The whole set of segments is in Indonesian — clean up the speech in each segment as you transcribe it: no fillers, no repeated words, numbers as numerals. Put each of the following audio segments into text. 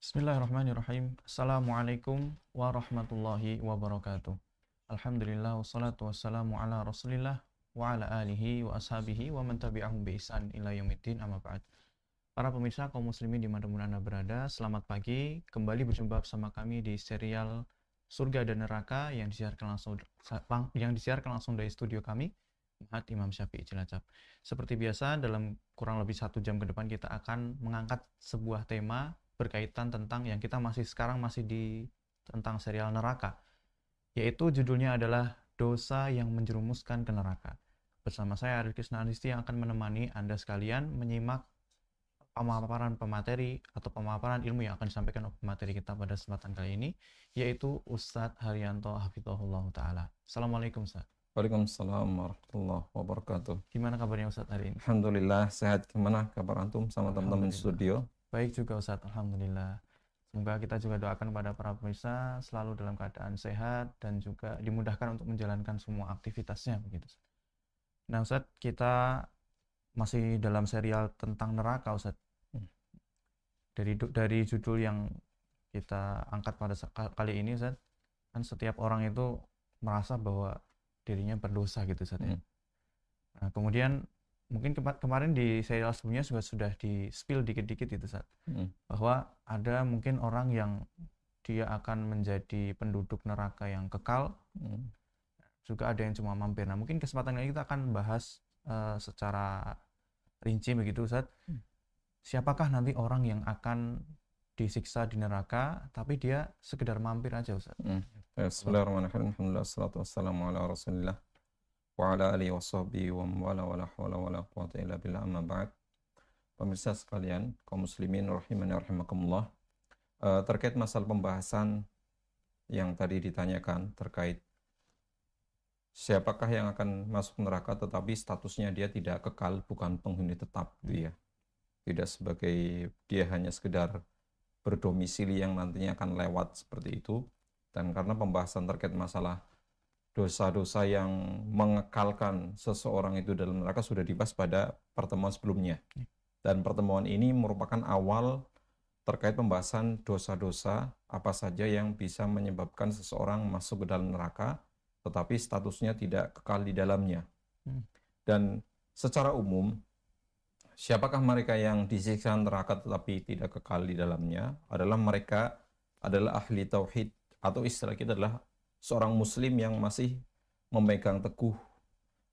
Bismillahirrahmanirrahim. Assalamualaikum warahmatullahi wabarakatuh. Alhamdulillah wassalatu wassalamu ala Rasulillah wa ala alihi wa ashabihi wa man tabi'ahum bi ihsan ila yaumiddin amma ba'd. Para pemirsa kaum muslimin dimanapun Anda berada, selamat pagi. Kembali berjumpa bersama kami di serial Surga dan Neraka yang disiarkan langsung dari studio kami, Ma'had Imam Syafi'i Cilacap. Seperti biasa, dalam kurang lebih 1 jam ke depan kita akan mengangkat sebuah tema berkaitan tentang yang kita sekarang masih di tentang serial neraka, yaitu judulnya adalah dosa yang menjerumuskan ke neraka. Bersama saya Arif Krisna Anisti yang akan menemani Anda sekalian menyimak pemaparan pemateri atau pemaparan ilmu yang akan disampaikan oleh pemateri kita pada kesempatan kali ini, yaitu Ustadz Haryanto Hafizahullah Ta'ala. Assalamualaikum Ustadz. Waalaikumsalam warahmatullahi wabarakatuh. Gimana kabarnya Ustadz hari ini? Alhamdulillah sehat. Gimana kabar antum sama teman-teman studio? Baik juga Ustadz, Alhamdulillah. Semoga kita juga doakan kepada para pemirsa selalu dalam keadaan sehat dan juga dimudahkan untuk menjalankan semua aktivitasnya begitu. Nah Ustadz, kita masih dalam serial tentang neraka Ustadz. Dari judul yang kita angkat pada kali ini Ustadz, kan setiap orang itu merasa bahwa dirinya berdosa gitu Ustadz. Nah, kemudian mungkin kemarin di serial sebelumnya juga sudah di-spill dikit-dikit itu Ustadz, bahwa ada mungkin orang yang dia akan menjadi penduduk neraka yang kekal, juga ada yang cuma mampir. Nah mungkin kesempatan kali ini kita akan bahas secara rinci begitu Ustadz, siapakah nanti orang yang akan disiksa di neraka tapi dia sekedar mampir aja Ustadz. Bismillahirrahmanirrahim. Alhamdulillah wassalatu wassalamu ala Rasulillah wa ala alihi wa sahbihi wa wala wala hawla wala quwwata illa billah amma ba'd. Pemirsa sekalian, kaum muslimin rahimani rahimakumullah, terkait masalah pembahasan yang tadi ditanyakan terkait siapakah yang akan masuk neraka tetapi statusnya dia tidak kekal, bukan penghuni tetap gitu ya. Tidak sebagai dia hanya sekedar berdomisili yang nantinya akan lewat seperti itu. Dan karena pembahasan terkait masalah dosa-dosa yang mengekalkan seseorang itu dalam neraka sudah dibahas pada pertemuan sebelumnya. Dan pertemuan ini merupakan awal terkait pembahasan dosa-dosa apa saja yang bisa menyebabkan seseorang masuk ke dalam neraka, tetapi statusnya tidak kekal di dalamnya. Dan secara umum, siapakah mereka yang disiksa neraka tetapi tidak kekal di dalamnya? Mereka adalah ahli tauhid, atau istilah kita adalah seorang muslim yang masih memegang teguh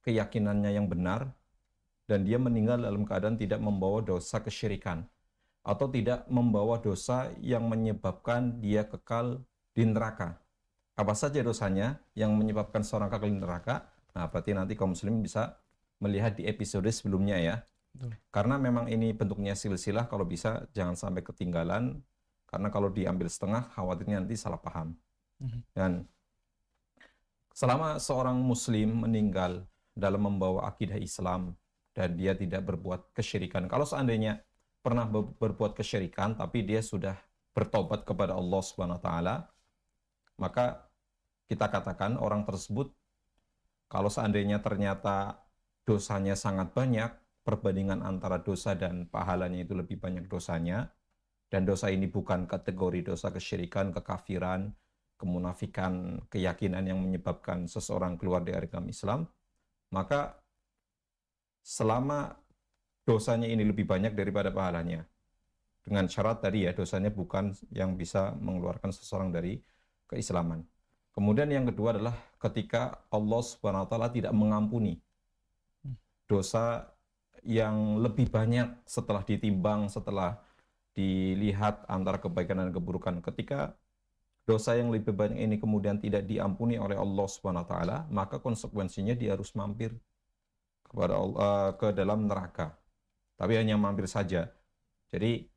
keyakinannya yang benar, dan dia meninggal dalam keadaan tidak membawa dosa kesyirikan atau tidak membawa dosa yang menyebabkan dia kekal di neraka. Apa saja dosanya yang menyebabkan seorang kekal di neraka? Nah, berarti nanti kaum muslim bisa melihat di episode sebelumnya ya. Karena memang ini bentuknya silsilah, kalau bisa jangan sampai ketinggalan, karena kalau diambil setengah khawatirnya nanti salah paham. Dan selama seorang muslim meninggal dalam membawa akidah Islam dan dia tidak berbuat kesyirikan, kalau seandainya pernah berbuat kesyirikan tapi dia sudah bertobat kepada Allah Subhanahu wa taala, maka kita katakan orang tersebut, kalau seandainya ternyata dosanya sangat banyak, perbandingan antara dosa dan pahalanya itu lebih banyak dosanya, dan dosa ini bukan kategori dosa kesyirikan, kekafiran, kemunafikan, keyakinan yang menyebabkan seseorang keluar dari agama Islam, maka selama dosanya ini lebih banyak daripada pahalanya, dengan syarat tadi ya, dosanya bukan yang bisa mengeluarkan seseorang dari keislaman. Kemudian yang kedua adalah ketika Allah Subhanahu wa taala tidak mengampuni dosa yang lebih banyak setelah ditimbang, setelah dilihat antara kebaikan dan keburukan. Ketika dosa yang lebih banyak ini kemudian tidak diampuni oleh Allah Subhanahu wa taala, maka konsekuensinya dia harus mampir kepada Allah, ke dalam neraka. Tapi hanya mampir saja. Jadi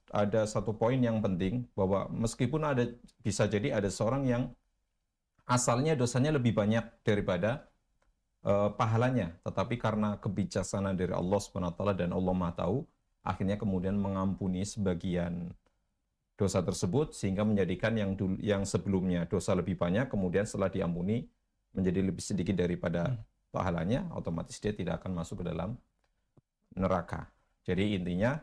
ada satu poin yang penting, bahwa meskipun bisa jadi ada seorang yang asalnya dosanya lebih banyak daripada pahalanya, tetapi karena kebijaksanaan dari Allah Subhanahu wa taala dan Allah Maha tahu, akhirnya kemudian mengampuni sebagian dosa tersebut, sehingga menjadikan yang sebelumnya dosa lebih banyak, kemudian setelah diampuni menjadi lebih sedikit daripada pahalanya, otomatis dia tidak akan masuk ke dalam neraka. Jadi intinya,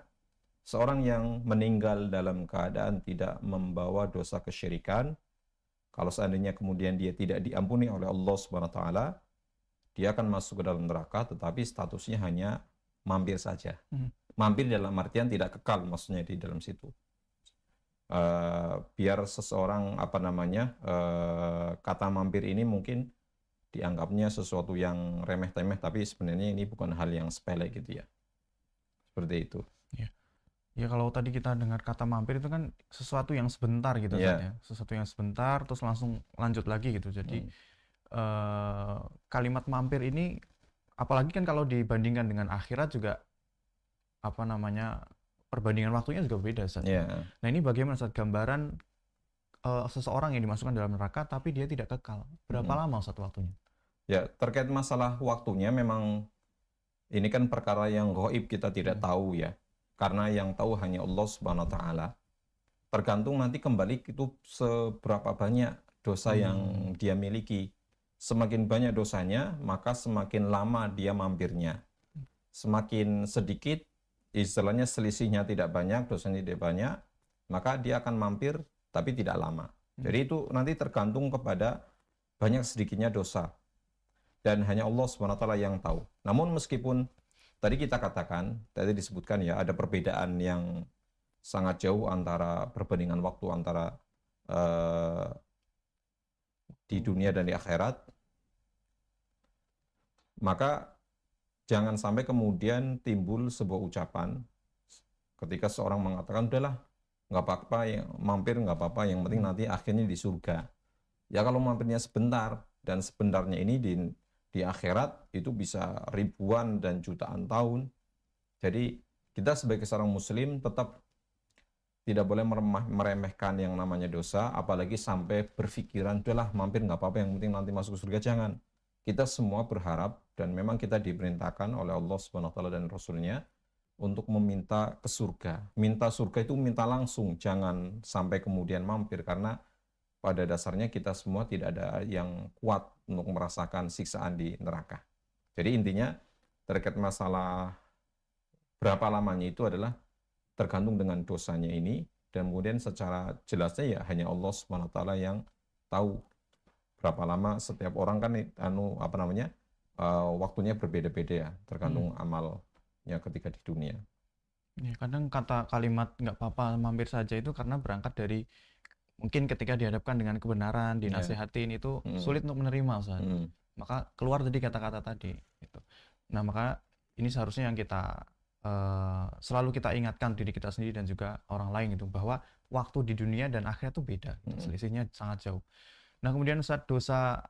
Seorang yang meninggal dalam keadaan tidak membawa dosa kesyirikan, kalau seandainya kemudian dia tidak diampuni oleh Allah Subhanahu wa taala, dia akan masuk ke dalam neraka, tetapi statusnya hanya mampir saja. Mampir dalam artian tidak kekal, maksudnya di dalam situ. Biar seseorang kata mampir ini mungkin dianggapnya sesuatu yang remeh-temeh, tapi sebenarnya ini bukan hal yang sepele gitu ya. Seperti itu. Ya kalau tadi kita dengar kata mampir itu kan sesuatu yang sebentar gitu Ustaz ya. Sesuatu yang sebentar terus langsung lanjut lagi gitu. Jadi kalimat mampir ini apalagi kan kalau dibandingkan dengan akhirat juga perbandingan waktunya juga beda Ustaz. Nah, ini bagaimana Ustaz gambaran seseorang yang dimasukkan dalam neraka tapi dia tidak kekal. Berapa lama Ustaz waktunya? Ya, terkait masalah waktunya memang ini kan perkara yang gaib, kita tidak tahu ya. Karena yang tahu hanya Allah Subhanahu wa taala. Tergantung nanti kembali itu seberapa banyak dosa yang dia miliki. Semakin banyak dosanya, maka semakin lama dia mampirnya. Semakin sedikit, istilahnya selisihnya tidak banyak, dosanya tidak banyak, maka dia akan mampir tapi tidak lama. Jadi itu nanti tergantung kepada banyak sedikitnya dosa. Dan hanya Allah Subhanahu wa taala yang tahu. Namun meskipun tadi kita katakan, tadi disebutkan ya, ada perbedaan yang sangat jauh antara perbandingan waktu antara di dunia dan di akhirat. Maka jangan sampai kemudian timbul sebuah ucapan ketika seorang mengatakan, udahlah, nggak apa-apa, ya, mampir nggak apa-apa, yang penting nanti akhirnya di surga. Ya kalau mampirnya sebentar, dan sebenarnya ini di akhirat itu bisa ribuan dan jutaan tahun. Jadi kita sebagai seorang muslim tetap tidak boleh meremehkan yang namanya dosa, apalagi sampai berpikiran, udahlah mampir nggak apa-apa, yang penting nanti masuk surga. Jangan. Kita semua berharap, dan memang kita diperintahkan oleh Allah Subhanahu wa taala dan Rasulnya untuk meminta ke surga. Minta surga itu minta langsung, jangan sampai kemudian mampir, karena pada dasarnya kita semua tidak ada yang kuat untuk merasakan siksaan di neraka. Jadi intinya terkait masalah berapa lamanya itu adalah tergantung dengan dosanya ini, dan kemudian secara jelasnya ya hanya Allah Subhanahu wa taala yang tahu berapa lama. Setiap orang kan waktunya berbeda-beda ya, tergantung amalnya ketika di dunia. Ya, kadang kalimat nggak apa-apa mampir saja itu karena berangkat dari mungkin ketika dihadapkan dengan kebenaran, dinasihatin itu sulit untuk menerima Ustaz. Maka keluar tadi kata-kata tadi gitu. Nah, maka ini seharusnya yang kita selalu kita ingatkan diri kita sendiri dan juga orang lain gitu, bahwa waktu di dunia dan akhirat itu beda gitu. Selisihnya sangat jauh. Nah, kemudian Ustaz, dosa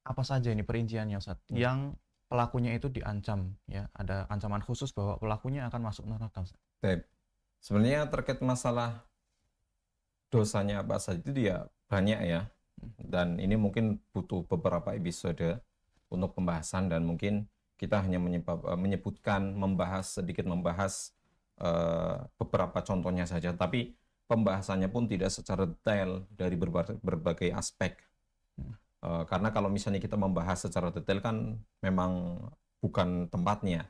apa saja ini perinciannya Ustaz yang pelakunya itu diancam ya, ada ancaman khusus bahwa pelakunya akan masuk neraka Ustaz? Sebenarnya terkait masalah dosanya apa saja itu dia banyak ya, dan ini mungkin butuh beberapa episode untuk pembahasan, dan mungkin kita hanya sedikit membahas beberapa contohnya saja, tapi pembahasannya pun tidak secara detail dari berbagai aspek. Karena kalau misalnya kita membahas secara detail kan memang bukan tempatnya.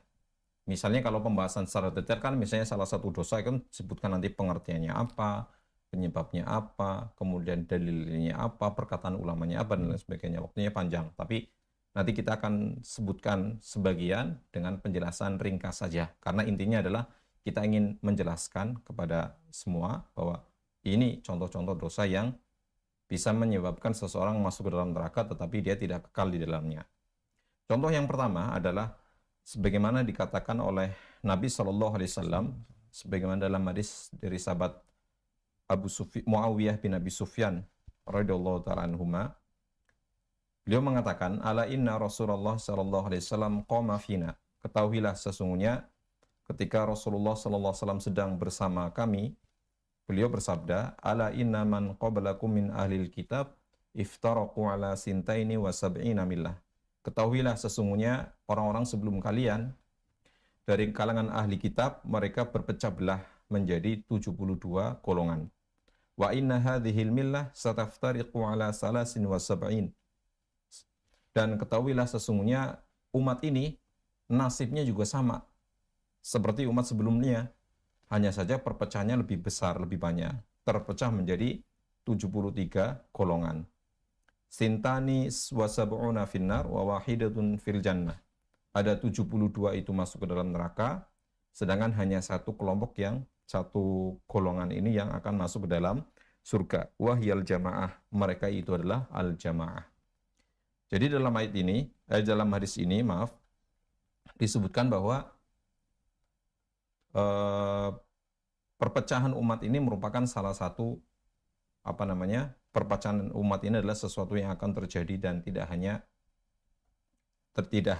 Misalnya kalau pembahasan secara detail kan misalnya salah satu dosa kan disebutkan nanti pengertiannya apa, penyebabnya apa, kemudian dalilnya apa, perkataan ulamanya apa, dan lain sebagainya. Waktunya panjang, tapi nanti kita akan sebutkan sebagian dengan penjelasan ringkas saja, karena intinya adalah kita ingin menjelaskan kepada semua bahwa ini contoh-contoh dosa yang bisa menyebabkan seseorang masuk ke dalam neraka tetapi dia tidak kekal di dalamnya. Contoh yang pertama adalah sebagaimana dikatakan oleh Nabi SAW, sebagaimana dalam hadis dari sahabat Muawiyah bin Abi Sufyan radhiyallahu ta'ala anhuma, beliau mengatakan, ala inna Rasulullah sallallahu alaihi wasallam qama fina. Ketahuilah sesungguhnya ketika Rasulullah sallallahu alaihi wasallam sedang bersama kami, beliau bersabda, ala inna man qablakum min ahlil kitab iftaraqu ala sintaini wa sab'ina millah. Ketahuilah sesungguhnya orang-orang sebelum kalian dari kalangan ahli kitab, mereka berpecah belah menjadi 72 golongan. Wa inna hadhil millah sataftariqu ala salasin wa sab'in. Dan ketahuilah sesungguhnya umat ini nasibnya juga sama seperti umat sebelumnya, Hanya saja perpecahannya lebih besar, lebih banyak. Terpecah menjadi 73 golongan. Sintani wa sab'una finnar wa wahidatun fil jannah. Ada 72 itu masuk ke dalam neraka, sedangkan hanya satu kelompok satu golongan ini yang akan masuk ke dalam surga. Wahyal jamaah, mereka itu adalah al-jamaah. Jadi dalam ayat ini, dalam hadis ini, disebutkan bahwa perpecahan umat ini merupakan salah satu perpecahan umat ini adalah sesuatu yang akan terjadi dan tidak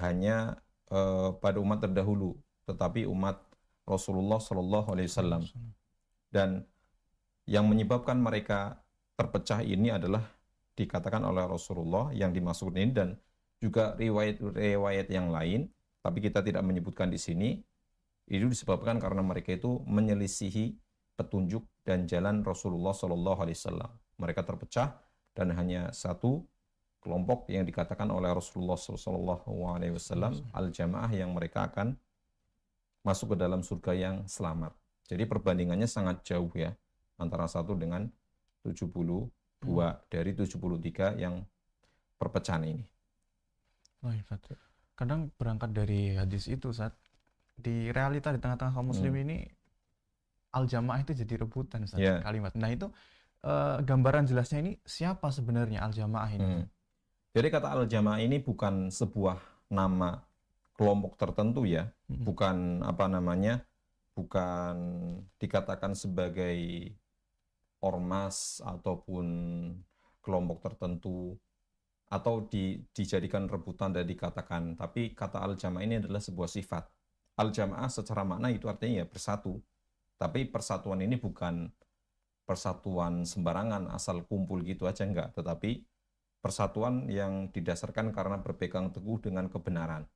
hanya pada umat terdahulu, tetapi umat Rasulullah Shallallahu Alaihi Wasallam. Dan yang menyebabkan mereka terpecah ini adalah dikatakan oleh Rasulullah yang dimaksud ini, dan juga riwayat-riwayat yang lain, tapi kita tidak menyebutkan di sini. Itu disebabkan karena mereka itu menyelisihi petunjuk dan jalan Rasulullah Shallallahu Alaihi Wasallam. Mereka terpecah dan hanya satu kelompok yang dikatakan oleh Rasulullah Shallallahu Alaihi Wasallam al-jamaah yang mereka akan masuk ke dalam surga yang selamat. Jadi perbandingannya sangat jauh ya antara 1 dengan 72 dari 73 yang perpecahan ini. Kadang berangkat dari hadis itu, di realita di tengah-tengah kaum muslim ini al-jamaah itu jadi rebutan, kalimat. Nah itu gambaran jelasnya ini siapa sebenarnya al-jamaah ini? Jadi kata al-jamaah ini bukan sebuah nama kelompok tertentu ya, bukan bukan dikatakan sebagai ormas ataupun kelompok tertentu atau dijadikan rebutan dan dikatakan, tapi kata al-jamaah ini adalah sebuah sifat. Al-jamaah secara makna itu artinya ya bersatu, tapi persatuan ini bukan persatuan sembarangan asal kumpul gitu aja, enggak, tetapi persatuan yang didasarkan karena berpegang teguh dengan kebenaran.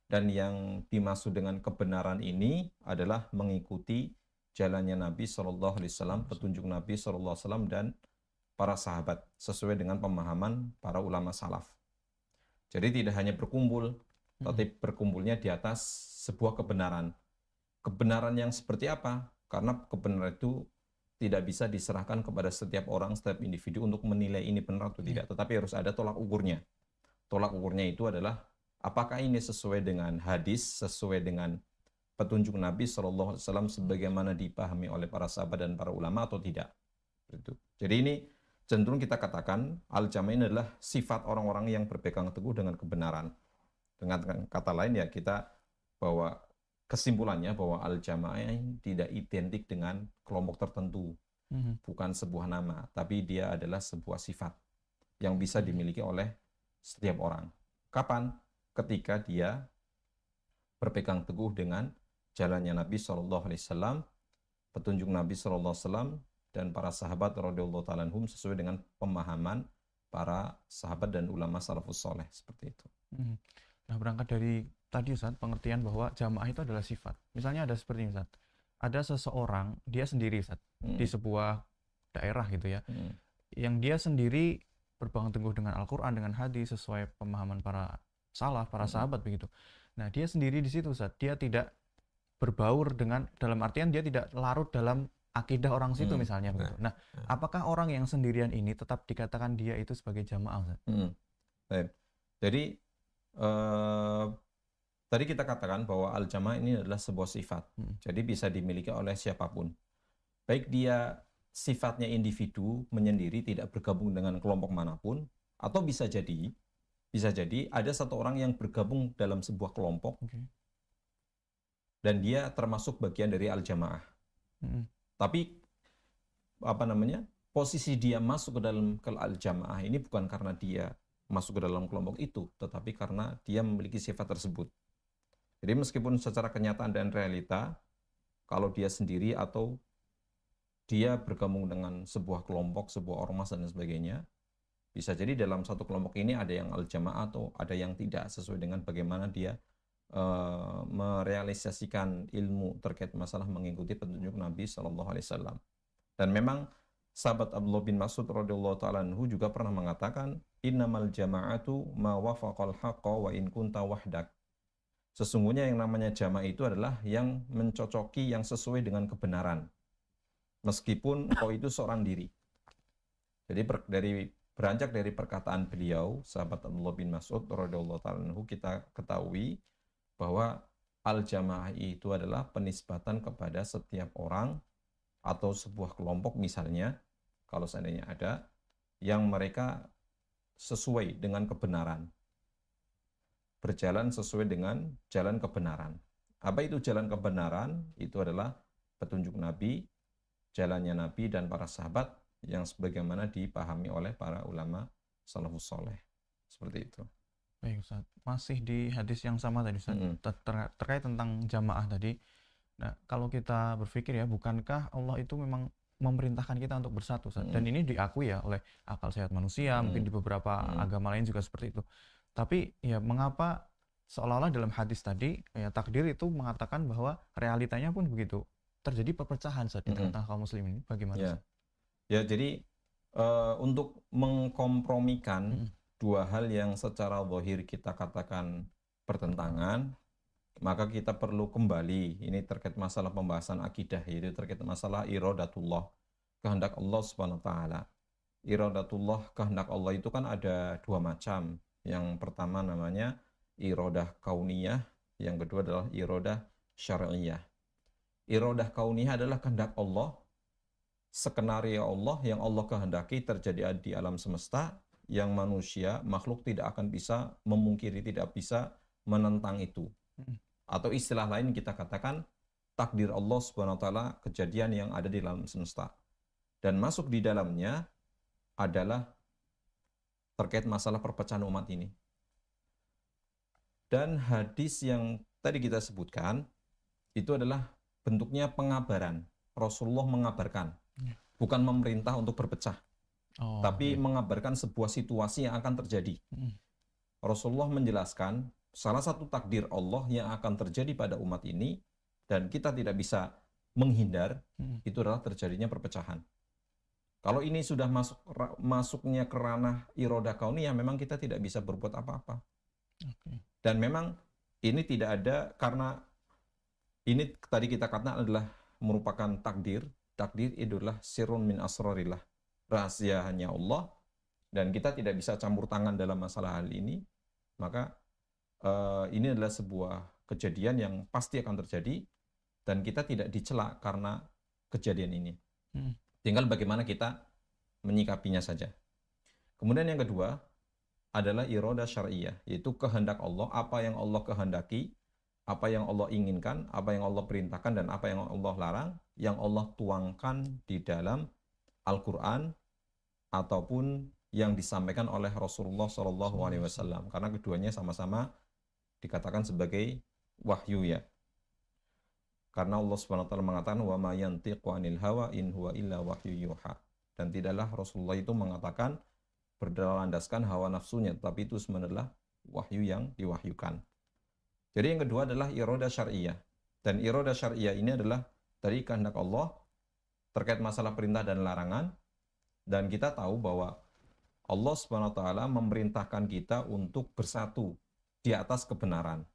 Dan yang dimaksud dengan kebenaran ini adalah mengikuti jalannya Nabi Shallallahu Alaihi Wasallam, petunjuk Nabi Shallallahu Alaihi Wasallam dan para sahabat sesuai dengan pemahaman para ulama salaf. Jadi tidak hanya berkumpul, tapi berkumpulnya di atas sebuah kebenaran. Kebenaran yang seperti apa? Karena kebenaran itu tidak bisa diserahkan kepada setiap orang, setiap individu untuk menilai ini benar atau tidak, tetapi harus ada tolak ukurnya. Tolak ukurnya itu adalah apakah ini sesuai dengan hadis, sesuai dengan petunjuk Nabi Shallallahu Alaihi Wasallam sebagaimana dipahami oleh para sahabat dan para ulama atau tidak. Jadi ini cenderung kita katakan al-jamaah ini adalah sifat orang-orang yang berpegang teguh dengan kebenaran. Dengan kata lain ya kita bahwa kesimpulannya bahwa al-jamaah tidak identik dengan kelompok tertentu, bukan sebuah nama, tapi dia adalah sebuah sifat yang bisa dimiliki oleh setiap orang. Kapan? Ketika dia berpegang teguh dengan jalannya Nabi Shallallahu Alaihi Wasallam, petunjuk Nabi Shallallahu Alaihi Wasallam dan para sahabat radhiyallahu ta'ala anhum sesuai dengan pemahaman para sahabat dan ulama salafus soleh, seperti itu. Nah, berangkat dari tadi Ustaz, pengertian bahwa jamaah itu adalah sifat. Misalnya ada seperti ini Ustaz, ada seseorang dia sendiri Ustaz, di sebuah daerah gitu ya, yang dia sendiri berpegang teguh dengan Al-Quran, dengan hadis sesuai pemahaman para salaf, para sahabat begitu. Nah dia sendiri di situ Ustaz, dia tidak berbaur dengan, dalam artian dia tidak larut dalam akidah orang situ misalnya begitu. Nah apakah orang yang sendirian ini tetap dikatakan dia itu sebagai jamaah Ustaz? Baik. Jadi tadi kita katakan bahwa al-jamaah ini adalah sebuah sifat. Jadi bisa dimiliki oleh siapapun. Baik dia sifatnya individu menyendiri, tidak bergabung dengan kelompok manapun, atau bisa jadi ada satu orang yang bergabung dalam sebuah kelompok dan dia termasuk bagian dari al-jamaah. Tapi posisi dia masuk ke dalam al-jamaah ini bukan karena dia masuk ke dalam kelompok itu, tetapi karena dia memiliki sifat tersebut. Jadi meskipun secara kenyataan dan realita, kalau dia sendiri atau dia bergabung dengan sebuah kelompok, sebuah ormas dan sebagainya, bisa jadi dalam satu kelompok ini ada yang al-jamaah atau ada yang tidak, sesuai dengan bagaimana dia merealisasikan ilmu terkait masalah mengikuti petunjuk Nabi Shallallahu Alaihi Wasallam. Dan memang sahabat Abdullah bin Mas'ud radhiyallahu ta'ala anhu juga pernah mengatakan, innamal jama'atu ma wafaqal haqqa wa in kunta wahdak. Sesungguhnya yang namanya jamaah itu adalah yang mencocoki, yang sesuai dengan kebenaran. Meskipun engkau itu seorang diri. Jadi beranjak dari perkataan beliau, sahabat Abdullah bin Mas'ud radhiyallahu ta'ala anhu, kita ketahui bahwa al-jamaah itu adalah penisbatan kepada setiap orang atau sebuah kelompok misalnya, kalau seandainya ada, yang mereka sesuai dengan kebenaran. Berjalan sesuai dengan jalan kebenaran. Apa itu jalan kebenaran? Itu adalah petunjuk Nabi, jalannya Nabi dan para sahabat yang sebagaimana dipahami oleh para ulama salafus soleh. Seperti itu. Baik Ustaz, masih di hadis yang sama tadi Ustaz, terkait tentang jamaah tadi. Nah, kalau kita berpikir ya, bukankah Allah itu memang memerintahkan kita untuk bersatu Ustaz? Dan ini diakui ya oleh akal sehat manusia, mungkin di beberapa agama lain juga seperti itu. Tapi ya mengapa seolah-olah dalam hadis tadi ya takdir itu mengatakan bahwa realitanya pun begitu. Terjadi perpecahan Ustaz di tengah-tengah kaum muslimin ini, bagaimana Ya. Ustaz? Ya, jadi untuk mengkompromikan dua hal yang secara zahir kita katakan bertentangan, maka kita perlu kembali, ini terkait masalah pembahasan akidah, yaitu terkait masalah iradatullah, kehendak Allah Subhanahu wa taala. Iradatullah, kehendak Allah itu kan ada dua macam. Yang pertama namanya iradah kauniyah, yang kedua adalah iradah syar'iyah. Iradah kauniyah adalah kehendak Allah, skenario Allah yang Allah kehendaki terjadi di alam semesta, yang manusia, makhluk tidak akan bisa memungkiri, tidak bisa menentang itu. Atau istilah lain kita katakan takdir Allah Subhanahu wa taala, kejadian yang ada di alam semesta. Dan masuk di dalamnya adalah terkait masalah perpecahan umat ini. Dan hadis yang tadi kita sebutkan itu adalah bentuknya pengabaran. Rasulullah mengabarkan, bukan memerintah untuk berpecah, tapi mengabarkan sebuah situasi yang akan terjadi. Rasulullah menjelaskan salah satu takdir Allah yang akan terjadi pada umat ini, dan kita tidak bisa menghindar, itu adalah terjadinya perpecahan. Kalau ini sudah masuknya ke ranah iradah kauniyah, memang kita tidak bisa berbuat apa-apa. Dan memang ini tidak ada, karena ini tadi kita katakan adalah merupakan takdir. Takdir itu adalah sirrun min asrarillah, rahasia hanya Allah, dan kita tidak bisa campur tangan dalam masalah hal ini. Maka ini adalah sebuah kejadian yang pasti akan terjadi, dan kita tidak dicela karena kejadian ini. Tinggal bagaimana kita menyikapinya saja. Kemudian yang kedua adalah iradah syar'iyah, yaitu kehendak Allah, apa yang Allah kehendaki, apa yang Allah inginkan, apa yang Allah perintahkan, dan apa yang Allah larang, yang Allah tuangkan di dalam Al-Quran ataupun yang disampaikan oleh Rasulullah SAW. Karena keduanya sama-sama dikatakan sebagai wahyu ya. Karena Allah SWT mengatakan wa ma yantiqu 'anil hawa in huwa illa wahyu yuha. Dan tidaklah Rasulullah itu mengatakan berlandaskan hawa nafsunya, tetapi itu sebenarnya adalah wahyu yang diwahyukan. Jadi yang kedua adalah iradah syar'iyah. Dan iradah syar'iyah ini adalah dari kehendak Allah terkait masalah perintah dan larangan. Dan kita tahu bahwa Allah SWT memerintahkan kita untuk bersatu di atas kebenaran.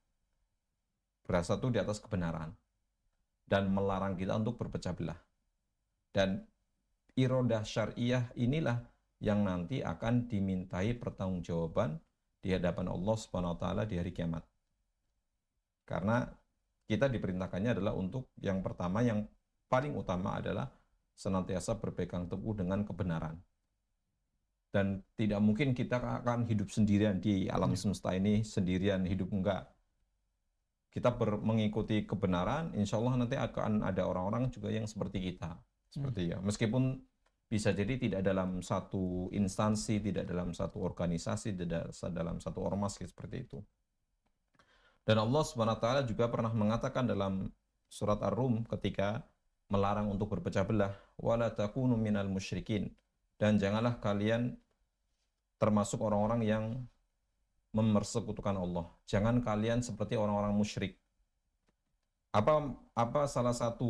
Bersatu di atas kebenaran. Dan melarang kita untuk berpecah belah. Dan iradah syar'iyah inilah yang nanti akan dimintai pertanggungjawaban di hadapan Allah Subhanahu wa taala di hari kiamat. Karena kita diperintahkannya adalah untuk yang pertama, yang paling utama adalah senantiasa berpegang teguh dengan kebenaran. Dan tidak mungkin kita akan hidup sendirian di alam semesta ini, sendirian hidup, enggak. Kita mengikuti kebenaran, insya Allah nanti akan ada orang-orang juga yang seperti kita. Seperti ya, meskipun bisa jadi tidak dalam satu instansi, tidak dalam satu organisasi, tidak dalam satu ormas seperti itu. Dan Allah SWT juga pernah mengatakan dalam surat Ar-Rum ketika melarang untuk berpecah belah, wala takunu minal musyrikin, dan janganlah kalian termasuk orang-orang yang mempersekutukan Allah. Jangan kalian seperti orang-orang musyrik. Apa salah satu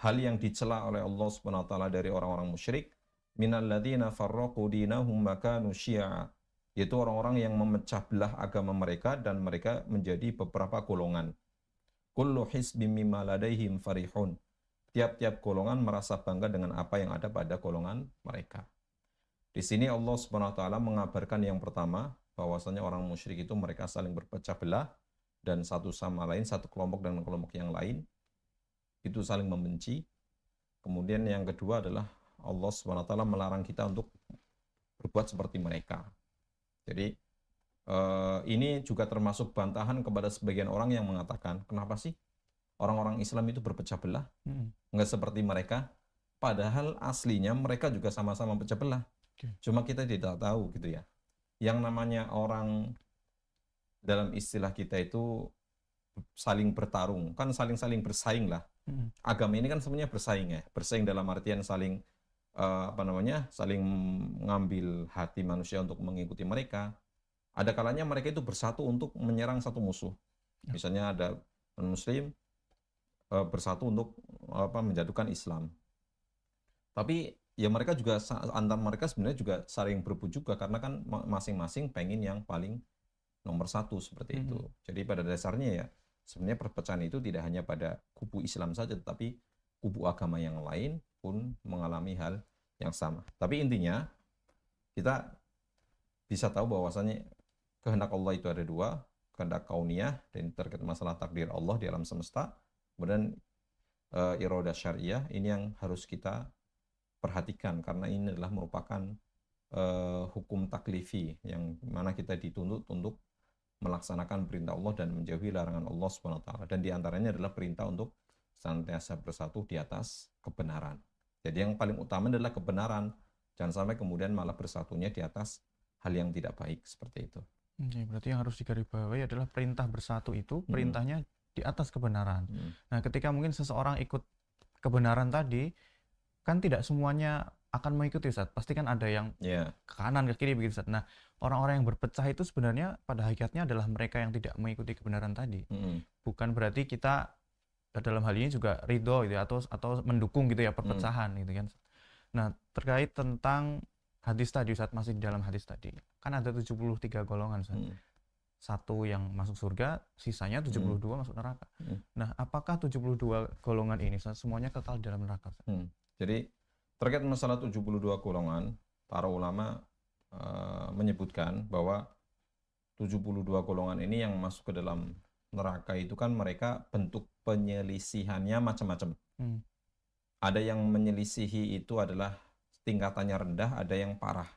hal yang dicela oleh Allah Subhanahu wa taala dari orang-orang musyrik? Minal ladzina farraqu dinahum wa kanu syi'a. yaitu orang-orang yang memecah belah agama mereka dan mereka menjadi beberapa golongan. Kullu hizbim mimma ladaihim farihun. Tiap-tiap golongan merasa bangga dengan apa yang ada pada golongan mereka. Di sini Allah Subhanahu wa taala mengabarkan yang pertama bahwasanya orang musyrik itu mereka saling berpecah belah dan satu sama lain, satu kelompok dengan kelompok yang lain itu saling membenci. Kemudian yang kedua adalah Allah Subhanahu wa taala melarang kita untuk berbuat seperti mereka. Jadi ini juga termasuk bantahan kepada sebagian orang yang mengatakan, kenapa sih orang-orang Islam itu berpecah belah? Nggak seperti mereka. Padahal aslinya mereka juga sama-sama pecah belah. Cuma kita tidak tahu gitu ya. Yang namanya orang dalam istilah kita itu saling bertarung, kan saling bersaing lah. Agama ini kan sebenarnya bersaing ya. Bersaing dalam artian saling saling mengambil hati manusia untuk mengikuti mereka. Ada kalanya mereka itu bersatu untuk menyerang satu musuh. Misalnya ada non-muslim bersatu untuk menjatuhkan Islam. Tapi ya mereka juga antar mereka sebenarnya juga saling berebut juga karena kan masing-masing pengen yang paling nomor satu seperti itu. Jadi pada dasarnya ya sebenarnya perpecahan itu tidak hanya pada kubu Islam saja, tetapi kubu agama yang lain pun mengalami hal yang sama. Tapi intinya kita bisa tahu bahwasanya kehendak Allah itu ada dua, kehendak kauniyah dan terkait masalah takdir Allah di alam semesta, kemudian iradah syariah ini yang harus kita perhatikan karena ini adalah merupakan hukum taklifi yang mana kita dituntut untuk melaksanakan perintah Allah dan menjauhi larangan Allah Subhanahu wa taala, dan diantaranya adalah perintah untuk senantiasa bersatu di atas kebenaran. Jadi yang paling utama adalah kebenaran, jangan sampai kemudian malah bersatunya di atas hal yang tidak baik seperti itu. Oke, berarti yang harus digarisbawahi adalah perintah bersatu itu perintahnya di atas kebenaran. Nah, ketika mungkin seseorang ikut kebenaran tadi, kan tidak semuanya akan mengikuti, Ustaz. Pasti kan ada yang ke kanan, ke kiri begitu, Ustaz. Nah, orang-orang yang berpecah itu sebenarnya pada hakikatnya adalah mereka yang tidak mengikuti kebenaran tadi. Bukan berarti kita dalam hal ini juga ridho gitu ya, atau mendukung gitu ya perpecahan gitu kan. Nah, terkait tentang hadis tadi, Ustaz, masih di dalam hadis tadi. Kan ada 73 golongan, Ustaz. Satu yang masuk surga, sisanya 72 masuk neraka. Nah, apakah 72 golongan ini, Ustaz, semuanya kekal di dalam neraka, Ustaz? Jadi terkait masalah 72 golongan, para ulama menyebutkan bahwa 72 golongan ini yang masuk ke dalam neraka itu kan mereka bentuk penyelisihannya macam-macam. Ada yang menyelisihi itu adalah tingkatannya rendah, ada yang parah.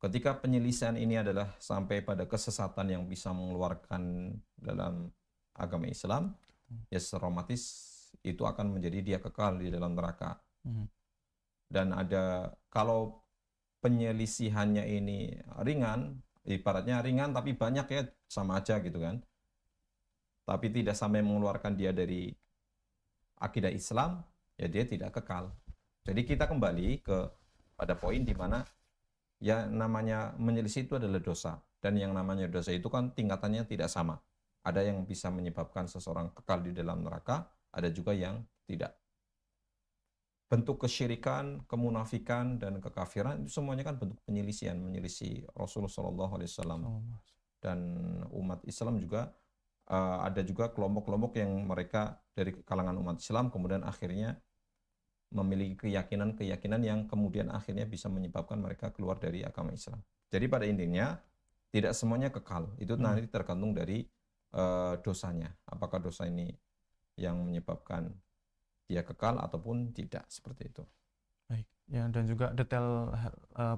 Ketika penyelisihan ini adalah sampai pada kesesatan yang bisa mengeluarkan dalam agama Islam, ya secara otomatis itu akan menjadi dia kekal di dalam neraka. Dan ada, kalau penyelisihannya ini ringan, ibaratnya ringan tapi banyak ya sama aja gitu kan, tapi tidak sampai mengeluarkan dia dari akidah Islam, ya dia tidak kekal. Jadi kita kembali pada poin di mana ya namanya menyelisih itu adalah dosa, dan yang namanya dosa itu kan tingkatannya tidak sama. Ada yang bisa menyebabkan seseorang kekal di dalam neraka, ada juga yang tidak. Bentuk kesyirikan, kemunafikan, dan kekafiran itu semuanya kan bentuk penyelisihan, menyelisih Rasulullah SAW. Dan umat Islam juga ada juga kelompok-kelompok yang mereka dari kalangan umat Islam kemudian akhirnya memiliki keyakinan-keyakinan yang kemudian akhirnya bisa menyebabkan mereka keluar dari agama Islam. Jadi pada intinya tidak semuanya kekal. Itu nanti tergantung dari dosanya. Apakah dosa ini yang menyebabkan dia kekal ataupun tidak, seperti itu. Baik. Ya, dan juga detail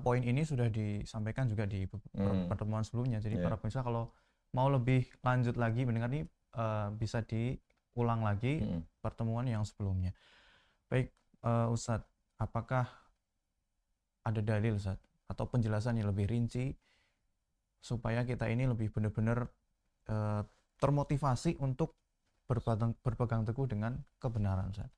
poin ini sudah disampaikan juga di pertemuan sebelumnya. Jadi para pemirsa kalau mau lebih lanjut lagi mendengar ini bisa diulang lagi pertemuan yang sebelumnya. Baik, Ustadz, apakah ada dalil, Ustadz, atau penjelasan yang lebih rinci supaya kita ini lebih benar-benar termotivasi untuk berpegang teguh dengan kebenaran, Ustadz?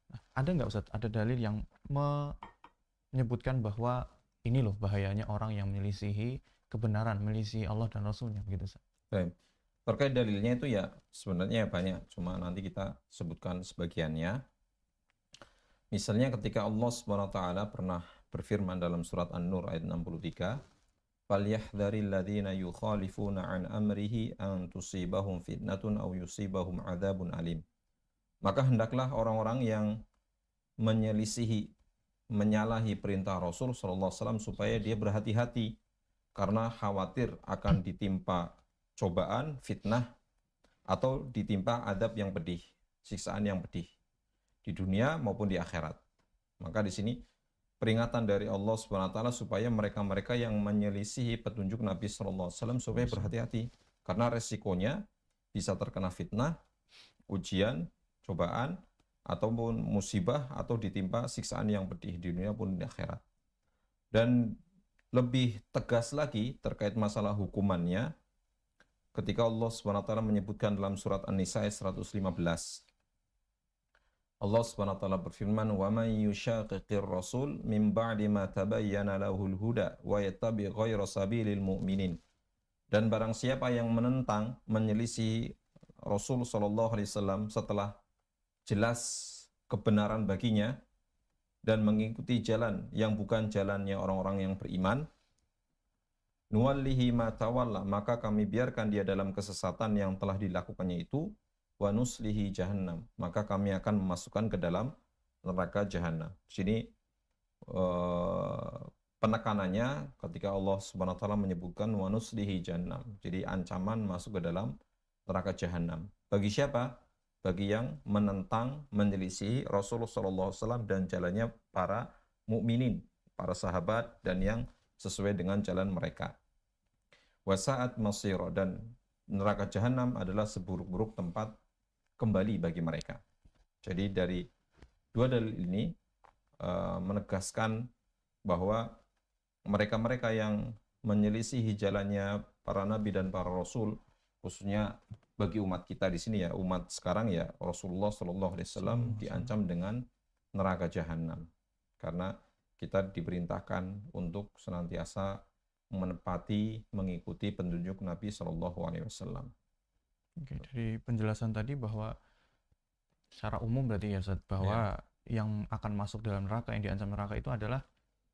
Nah, ada nggak, Ustadz, ada dalil yang menyebutkan bahwa ini loh bahayanya orang yang menyelisihi kebenaran, menyelisihi Allah dan Rasulnya, begitu, Ustadz? Baik. Terkait dalilnya itu ya sebenarnya banyak, cuma nanti kita sebutkan sebagiannya. Misalnya ketika Allah SWT pernah berfirman dalam surat An-Nur ayat 63, falyahdharil ladzina yukhalifuna an amrihi an tusibahum fitnatun aw yusibahum adzabun alim. Maka hendaklah orang-orang yang menyelisihi, menyalahi perintah Rasul sallallahu alaihi wasallam supaya dia berhati-hati karena khawatir akan ditimpa cobaan, fitnah, atau ditimpa adab yang pedih, siksaan yang pedih di dunia maupun di akhirat. Maka di sini peringatan dari Allah Subhanahu wa taala supaya mereka-mereka yang menyelisihi petunjuk Nabi sallallahu alaihi wasallam supaya berhati-hati karena resikonya bisa terkena fitnah, ujian, cobaan, ataupun musibah atau ditimpa siksaan yang pedih di dunia maupun di akhirat. Dan lebih tegas lagi terkait masalah hukumannya ketika Allah SWT menyebutkan dalam surat An-Nisa ayat 115. Allah SWT berfirman, "Wa man yushaqiqir rasul min ba'di ma tabayyana lahul huda wa yattabi' ghayra sabilil mu'minin." Dan barang siapa yang menentang, menyelisih Rasul sallallahu alaihi wasallam setelah jelas kebenaran baginya dan mengikuti jalan yang bukan jalannya orang-orang yang beriman, nuwallihi ma tawalla, maka kami biarkan dia dalam kesesatan yang telah dilakukannya itu, wa nuslihi jahannam, maka kami akan memasukkan ke dalam neraka jahanam. Di sini penekanannya ketika Allah Subhanahu wa taala menyebutkan wa nuslihi jahannam. Jadi ancaman masuk ke dalam neraka jahanam. Bagi siapa? Bagi yang menentang, menyelisih Rasulullah SAW dan jalannya para mukminin, para sahabat, dan yang sesuai dengan jalan mereka. Wasa'at masira, dan neraka jahanam adalah seburuk-buruk tempat kembali bagi mereka. Jadi dari dua dalil ini menegaskan bahwa mereka-mereka yang menyelisihi jalannya para nabi dan para rasul, khususnya bagi umat kita di sini ya, umat sekarang ya, Rasulullah Shallallahu Alaihi Wasallam diancam dengan neraka jahanam karena kita diperintahkan untuk senantiasa menepati, mengikuti petunjuk Nabi Shallallahu Alaihi Wasallam. Oke, dari penjelasan tadi bahwa secara umum berarti ya Ustaz, bahwa yang akan masuk dalam neraka, yang diancam neraka itu adalah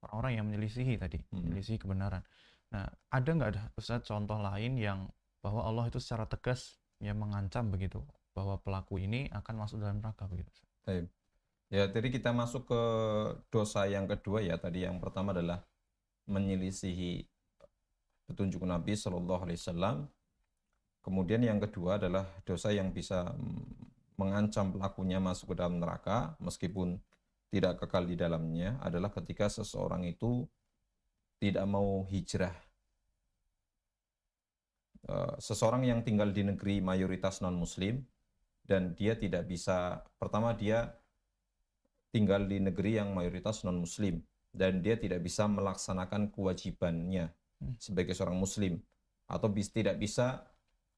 orang-orang yang menyelisihi tadi, menyelisihi kebenaran. Nah, ada nggak Ustaz contoh lain yang bahwa Allah itu secara tegas yang mengancam begitu bahwa pelaku ini akan masuk dalam neraka begitu? Ya, jadi kita masuk ke dosa yang kedua ya. Tadi yang pertama adalah menyelisihi petunjuk Nabi Shallallahu Alaihi Wasallam. Kemudian yang kedua adalah dosa yang bisa mengancam pelakunya masuk ke dalam neraka meskipun tidak kekal di dalamnya, adalah ketika seseorang itu tidak mau hijrah. Seseorang yang tinggal di negeri mayoritas non-muslim dan dia tidak bisa, pertama dia tinggal di negeri yang mayoritas non-muslim dan dia tidak bisa melaksanakan kewajibannya sebagai seorang muslim atau tidak bisa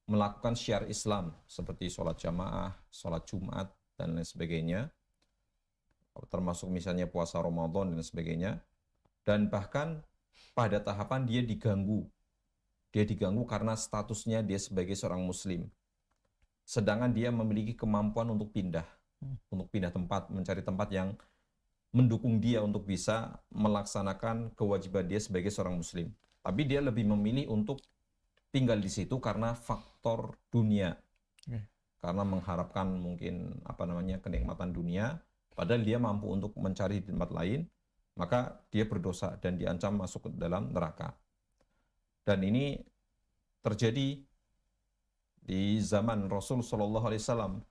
melakukan syiar Islam seperti sholat jamaah, sholat Jumat, dan lain sebagainya, termasuk misalnya puasa Ramadan dan sebagainya. Dan bahkan pada tahapan dia diganggu karena statusnya dia sebagai seorang muslim, sedangkan dia memiliki kemampuan untuk pindah tempat, mencari tempat yang mendukung dia untuk bisa melaksanakan kewajiban dia sebagai seorang muslim. Tapi dia lebih memilih untuk tinggal di situ karena faktor dunia, karena mengharapkan mungkin kenikmatan dunia, padahal dia mampu untuk mencari di tempat lain, maka dia berdosa dan diancam masuk ke dalam neraka. Dan ini terjadi di zaman Rasul Shallallahu Alaihi Wasallam.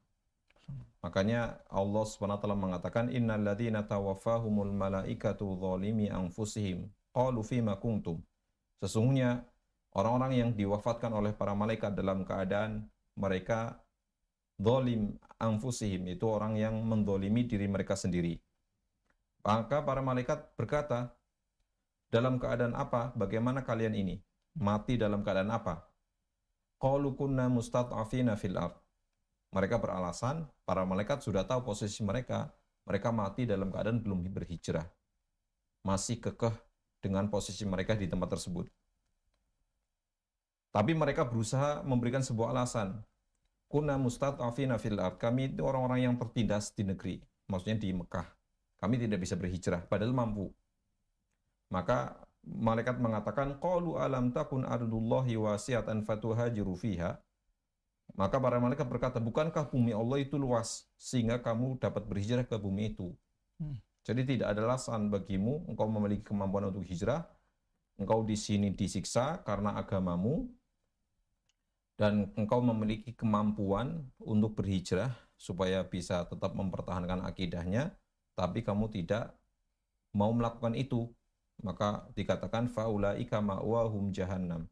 Makanya Allah SWT mengatakan, Innal ladzina tawaffahumul malaikatu zalimi anfusihim qalu fima kuntum. Sesungguhnya orang-orang yang diwafatkan oleh para malaikat dalam keadaan mereka zalim anfusihim, itu orang yang mendolimi diri mereka sendiri. Maka para malaikat berkata, dalam keadaan apa? Bagaimana kalian ini? Mati dalam keadaan apa? Qalu kunna mustat'afina fil ard. Mereka beralasan, para malaikat sudah tahu posisi mereka mati dalam keadaan belum berhijrah. Masih kekeh dengan posisi mereka di tempat tersebut. Tapi mereka berusaha memberikan sebuah alasan. Kunna mustat'afina fil ard. Kami itu orang-orang yang tertindas di negeri, maksudnya di Mekah. Kami tidak bisa berhijrah, padahal mampu. Maka malaikat mengatakan qalu alam takun ardullahi wasi'atan fatuhajiru fiha. Maka para malaikat berkata, bukankah bumi Allah itu luas sehingga kamu dapat berhijrah ke bumi itu? Jadi tidak ada alasan bagimu engkau memiliki kemampuan untuk hijrah. Engkau di sini disiksa karena agamamu, dan engkau memiliki kemampuan untuk berhijrah supaya bisa tetap mempertahankan akidahnya, tapi kamu tidak mau melakukan itu. Maka dikatakan faulaika ma'wahum jahannam.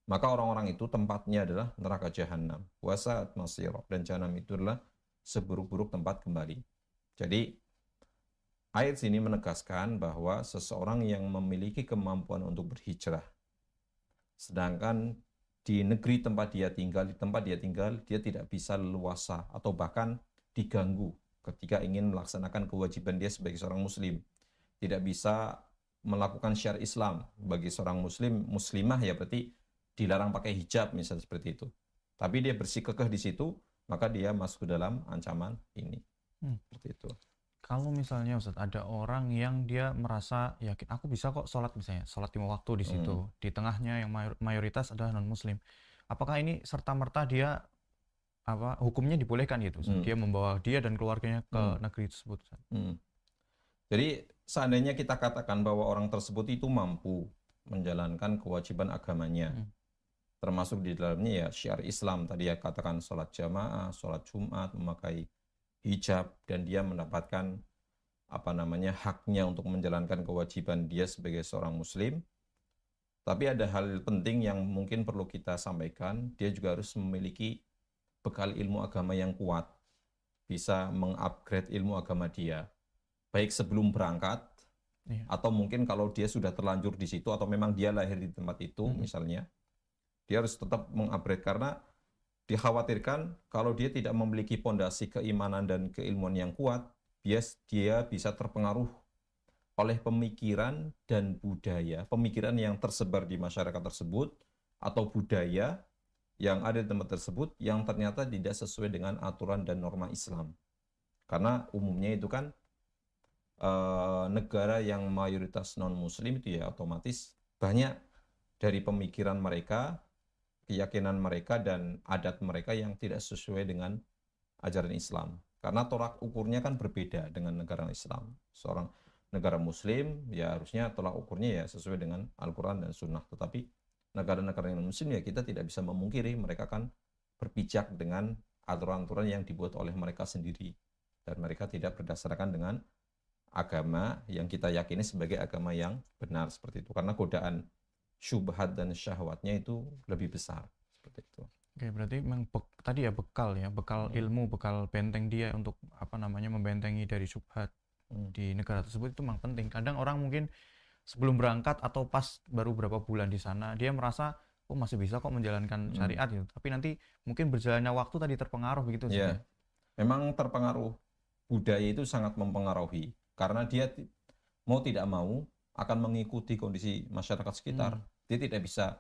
Maka orang-orang itu tempatnya adalah neraka jahanam. Wasa'at masira, dan jahanam itu adalah seburuk-buruk tempat kembali. Jadi ayat sini menegaskan bahwa seseorang yang memiliki kemampuan untuk berhijrah, sedangkan di negeri tempat dia tinggal, dia tidak bisa leluasa atau bahkan diganggu ketika ingin melaksanakan kewajiban dia sebagai seorang muslim. Tidak bisa melakukan syiar Islam bagi seorang muslim, muslimah ya berarti dilarang pakai hijab misalnya seperti itu. Tapi dia bersikukuh di situ, maka dia masuk ke dalam ancaman ini. Seperti itu. Kalau misalnya Ustadz ada orang yang dia merasa yakin aku bisa kok sholat, misalnya sholat 5 waktu di situ, di tengahnya yang mayoritas adalah non muslim, apakah ini serta-merta dia hukumnya dibolehkan gitu Ustadz? Dia membawa dia dan keluarganya ke negeri tersebut Ustadz? Jadi seandainya kita katakan bahwa orang tersebut itu mampu menjalankan kewajiban agamanya, termasuk di dalamnya ya syiar Islam, tadi ya katakan sholat jamaah, sholat Jumat, memakai hijab, dan dia mendapatkan haknya untuk menjalankan kewajiban dia sebagai seorang muslim. Tapi ada hal penting yang mungkin perlu kita sampaikan, dia juga harus memiliki bekal ilmu agama yang kuat, bisa mengupgrade ilmu agama dia, baik sebelum berangkat, atau mungkin kalau dia sudah terlanjur di situ, atau memang dia lahir di tempat itu misalnya, dia harus tetap mengupgrade, karena dikhawatirkan kalau dia tidak memiliki pondasi keimanan dan keilmuan yang kuat, dia bisa terpengaruh oleh pemikiran dan budaya, pemikiran yang tersebar di masyarakat tersebut, atau budaya yang ada di tempat tersebut yang ternyata tidak sesuai dengan aturan dan norma Islam. Karena umumnya itu kan negara yang mayoritas non-muslim itu ya otomatis banyak dari pemikiran mereka, keyakinan mereka, dan adat mereka yang tidak sesuai dengan ajaran Islam. Karena tolak ukurnya kan berbeda dengan negara Islam. Seorang negara muslim ya harusnya tolak ukurnya ya sesuai dengan Al-Quran dan Sunnah. Tetapi negara-negara yang muslim ya kita tidak bisa memungkiri mereka kan berpijak dengan aturan-aturan yang dibuat oleh mereka sendiri. Dan mereka tidak berdasarkan dengan agama yang kita yakini sebagai agama yang benar seperti itu. Karena godaan syubhat dan syahwatnya itu lebih besar seperti itu. Oke, berarti memang tadi ya bekal ilmu, bekal benteng dia untuk membentengi dari syubhat di negara tersebut itu memang penting. Kadang orang mungkin sebelum berangkat atau pas baru berapa bulan di sana, dia merasa masih bisa kok menjalankan syariat gitu. Tapi nanti mungkin berjalannya waktu tadi terpengaruh begitu sih. Ya, memang terpengaruh. Budaya itu sangat mempengaruhi karena dia mau tidak mau akan mengikuti kondisi masyarakat sekitar. Dia tidak bisa,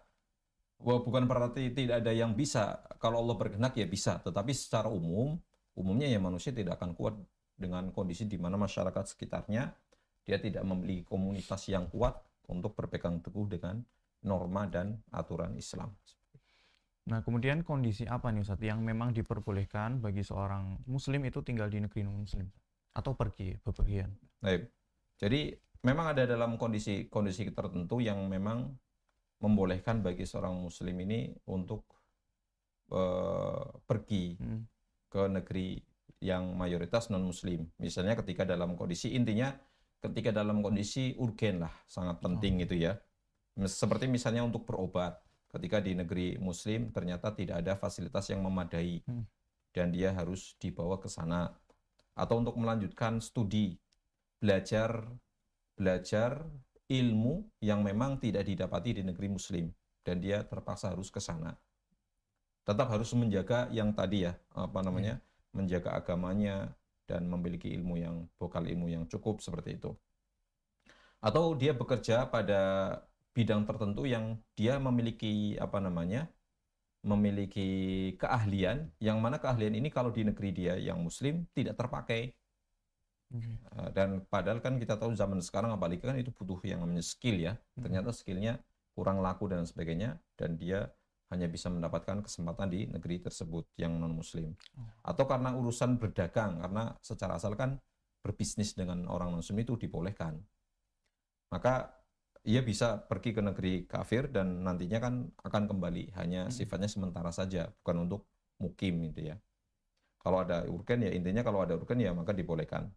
bukan berarti tidak ada yang bisa, kalau Allah berkehendak ya bisa, tetapi secara umumnya ya manusia tidak akan kuat dengan kondisi di mana masyarakat sekitarnya dia tidak memiliki komunitas yang kuat untuk berpegang teguh dengan norma dan aturan Islam. Nah, kemudian kondisi apa nih Ustadz yang memang diperbolehkan bagi seorang muslim itu tinggal di negeri non-muslim atau pergi bepergian? Baik. Jadi memang ada dalam kondisi tertentu yang memang membolehkan bagi seorang muslim ini untuk pergi ke negeri yang mayoritas non-muslim. Misalnya ketika dalam kondisi urgen lah, sangat penting itu ya. Seperti misalnya untuk berobat. Ketika di negeri muslim ternyata tidak ada fasilitas yang memadai dan dia harus dibawa ke sana. Atau untuk melanjutkan studi, belajar ilmu yang memang tidak didapati di negeri muslim dan dia terpaksa harus ke sana. Tetap harus menjaga yang tadi ya, menjaga agamanya dan memiliki bekal ilmu yang cukup seperti itu. Atau dia bekerja pada bidang tertentu yang dia memiliki keahlian, yang mana keahlian ini kalau di negeri dia yang muslim tidak terpakai. Oke. Dan padahal kan kita tahu zaman sekarang apalagi kan itu butuh yang namanya skill ya. Ternyata skillnya kurang laku dan sebagainya, dan dia hanya bisa mendapatkan kesempatan di negeri tersebut yang non-muslim. Atau karena urusan berdagang, karena secara asal kan berbisnis dengan orang non-muslim itu dibolehkan. Maka ia bisa pergi ke negeri kafir dan nantinya kan akan kembali, hanya sifatnya sementara saja, bukan untuk mukim gitu ya. Kalau ada urgen ya intinya kalau ada urgen ya maka dibolehkan.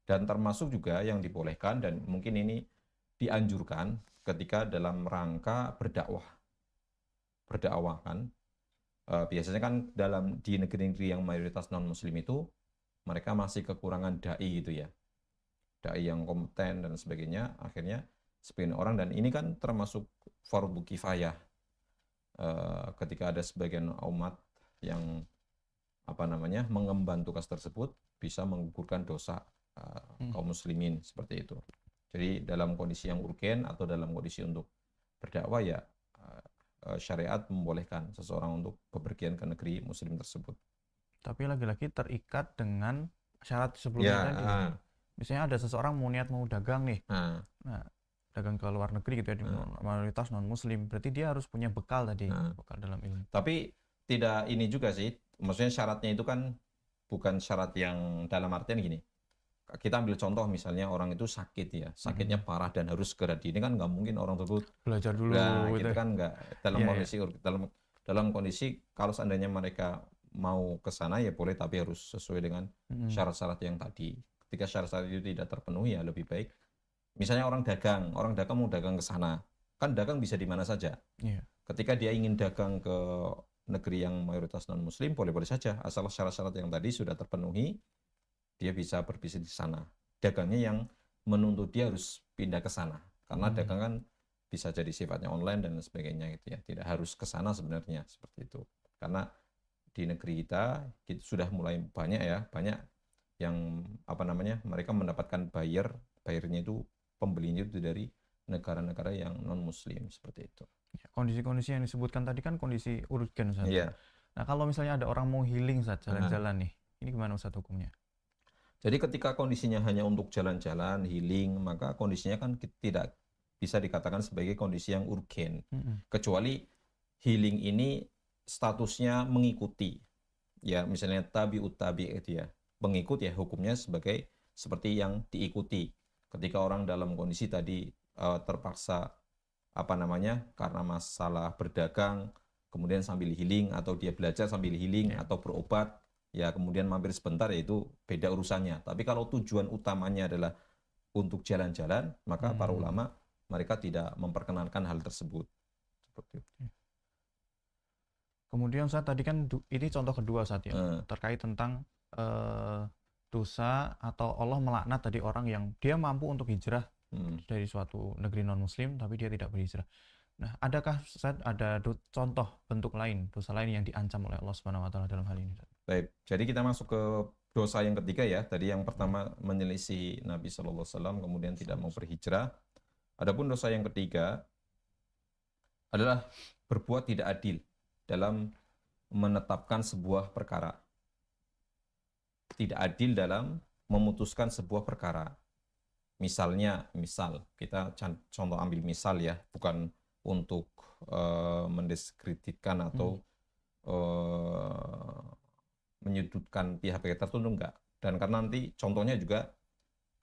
Dan termasuk juga yang dibolehkan dan mungkin ini dianjurkan ketika dalam rangka berdakwah. Berdakwah kan biasanya kan di negeri-negeri yang mayoritas non-muslim itu mereka masih kekurangan dai gitu ya. Dai yang kompeten dan sebagainya, akhirnya sebagian orang, dan ini kan termasuk fardhu kifayah ketika ada sebagian umat yang mengemban tugas tersebut bisa menggugurkan dosa kaum muslimin seperti itu. Jadi dalam kondisi yang urgen atau dalam kondisi untuk berdakwah ya syariat membolehkan seseorang untuk bepergian ke negeri muslim tersebut. Tapi lagi-lagi terikat dengan syarat sebelumnya Ya, tadi. Misalnya ada seseorang mau dagang nih. Nah, dagang ke luar negeri gitu ya, di mayoritas non-muslim. Berarti dia harus punya bekal tadi, bekal dalam ilmu. Tapi tidak ini juga sih, maksudnya syaratnya itu kan bukan syarat yang dalam artian gini. Kita ambil contoh misalnya orang itu sakit ya, sakitnya parah dan harus segera ini kan nggak mungkin orang tersebut belajar dulu gitu kan nggak dalam kondisi kalau seandainya mereka mau ke sana ya boleh, tapi harus sesuai dengan syarat-syarat yang tadi. Ketika syarat-syarat itu tidak terpenuhi ya lebih baik. Misalnya orang dagang mau dagang ke sana, kan dagang bisa di mana saja. Ketika dia ingin dagang ke negeri yang mayoritas non-muslim boleh-boleh saja, asal syarat-syarat yang tadi sudah terpenuhi, dia bisa berbisnis di sana. Dagangnya yang menuntut dia harus pindah ke sana, karena dagang kan bisa jadi sifatnya online dan sebagainya gitu ya, tidak harus ke sana sebenarnya seperti itu. Karena di negeri kita sudah mulai banyak yang mereka mendapatkan bayarnya itu pembelinya itu dari negara-negara yang non-muslim seperti itu. Kondisi-kondisi yang disebutkan tadi kan kondisi urgen Ustaz. Nah, kalau misalnya ada orang mau healing Ustaz, jalan-jalan nih, ini gimana Ustaz hukumnya? Jadi ketika kondisinya hanya untuk jalan-jalan, healing, maka kondisinya kan tidak bisa dikatakan sebagai kondisi yang urgen. Kecuali healing ini statusnya mengikuti. Ya, misalnya tabi'ut tabi' itu ya. Pengikut ya hukumnya seperti yang diikuti. Ketika orang dalam kondisi tadi terpaksa karena masalah berdagang, kemudian sambil healing, atau dia belajar sambil healing, atau berobat, ya kemudian mampir sebentar, yaitu beda urusannya. Tapi kalau tujuan utamanya adalah untuk jalan-jalan, maka para ulama mereka tidak memperkenankan hal tersebut. Seperti itu. Kemudian saat tadi kan ini contoh kedua saat ya, terkait tentang dosa atau Allah melaknat tadi orang yang dia mampu untuk hijrah dari suatu negeri non-muslim tapi dia tidak berhijrah. Nah, adakah Ustaz ada contoh bentuk lain, dosa lain yang diancam oleh Allah Subhanahu wa taala dalam hal ini? Baik, jadi kita masuk ke dosa yang ketiga ya. Tadi yang pertama menyelisih Nabi sallallahu alaihi wasallam, kemudian tidak mau berhijrah. Adapun dosa yang ketiga adalah berbuat tidak adil dalam menetapkan sebuah perkara. Tidak adil dalam memutuskan sebuah perkara. Misal kita contoh ambil misal ya, bukan untuk mendiskreditkan atau menyudutkan pihak-pihak tertentu, enggak. Dan karena nanti contohnya juga,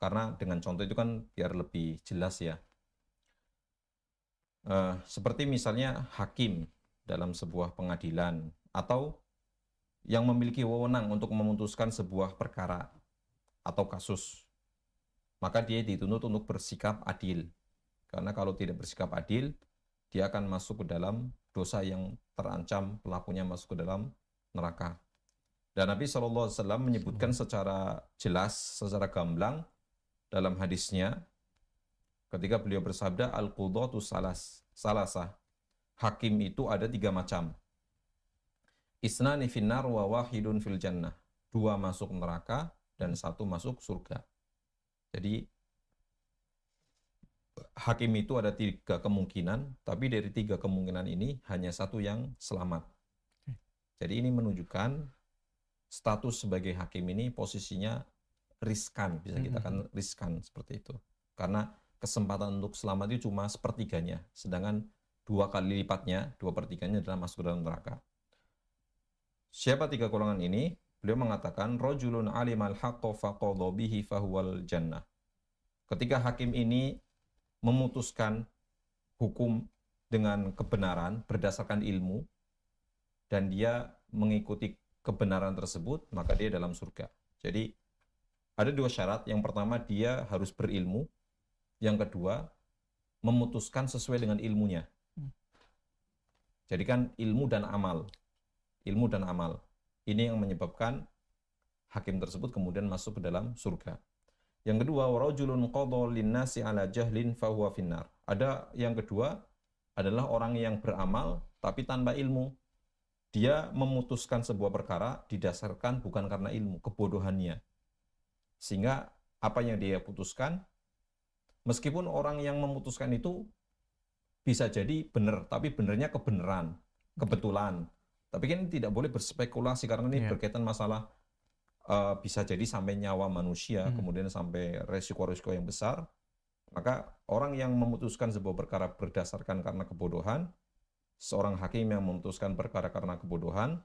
karena dengan contoh itu kan biar lebih jelas ya. Seperti misalnya hakim dalam sebuah pengadilan atau yang memiliki wewenang untuk memutuskan sebuah perkara atau kasus, maka dia dituntut untuk bersikap adil. Karena kalau tidak bersikap adil, dia akan masuk ke dalam dosa yang terancam pelakunya masuk ke dalam neraka. Dan Nabi SAW menyebutkan secara jelas, secara gamblang dalam hadisnya, ketika beliau bersabda, al-qudhatu salasah. Hakim itu ada 3 macam. Isnani finnar wa wahidun fil jannah. 2 masuk neraka dan 1 masuk surga. Jadi hakim itu ada 3 kemungkinan, tapi dari 3 kemungkinan ini hanya 1 yang selamat. Jadi ini menunjukkan status sebagai hakim ini posisinya riskan, bisa kita kan riskan seperti itu. Karena kesempatan untuk selamat itu cuma sepertiganya, sedangkan 2 kali lipatnya, 2/3-nya adalah masuk ke dalam neraka. Siapa 3 golongan ini? Beliau mengatakan, rajulun alimal haqqa faqadha bihi fahuwal jannah. Ketika hakim ini memutuskan hukum dengan kebenaran berdasarkan ilmu, dan dia mengikuti kebenaran tersebut, maka dia dalam surga. Jadi, ada 2 syarat. Yang pertama, dia harus berilmu. Yang kedua, memutuskan sesuai dengan ilmunya. Jadi kan ilmu dan amal. Ilmu dan amal. Ini yang menyebabkan hakim tersebut kemudian masuk ke dalam surga. Yang kedua, warajulun qadha linnasi ala jahlin fahuwa finnar. Ada yang kedua adalah orang yang beramal tapi tanpa ilmu. Dia memutuskan sebuah perkara didasarkan bukan karena ilmu, kebodohannya. Sehingga apa yang dia putuskan, meskipun orang yang memutuskan itu bisa jadi benar, tapi benernya kebenaran, kebetulan. Tapi kan tidak boleh berspekulasi karena ini berkaitan masalah bisa jadi sampai nyawa manusia, kemudian sampai resiko-resiko yang besar. Maka orang yang memutuskan sebuah perkara berdasarkan karena kebodohan, seorang hakim yang memutuskan perkara karena kebodohan,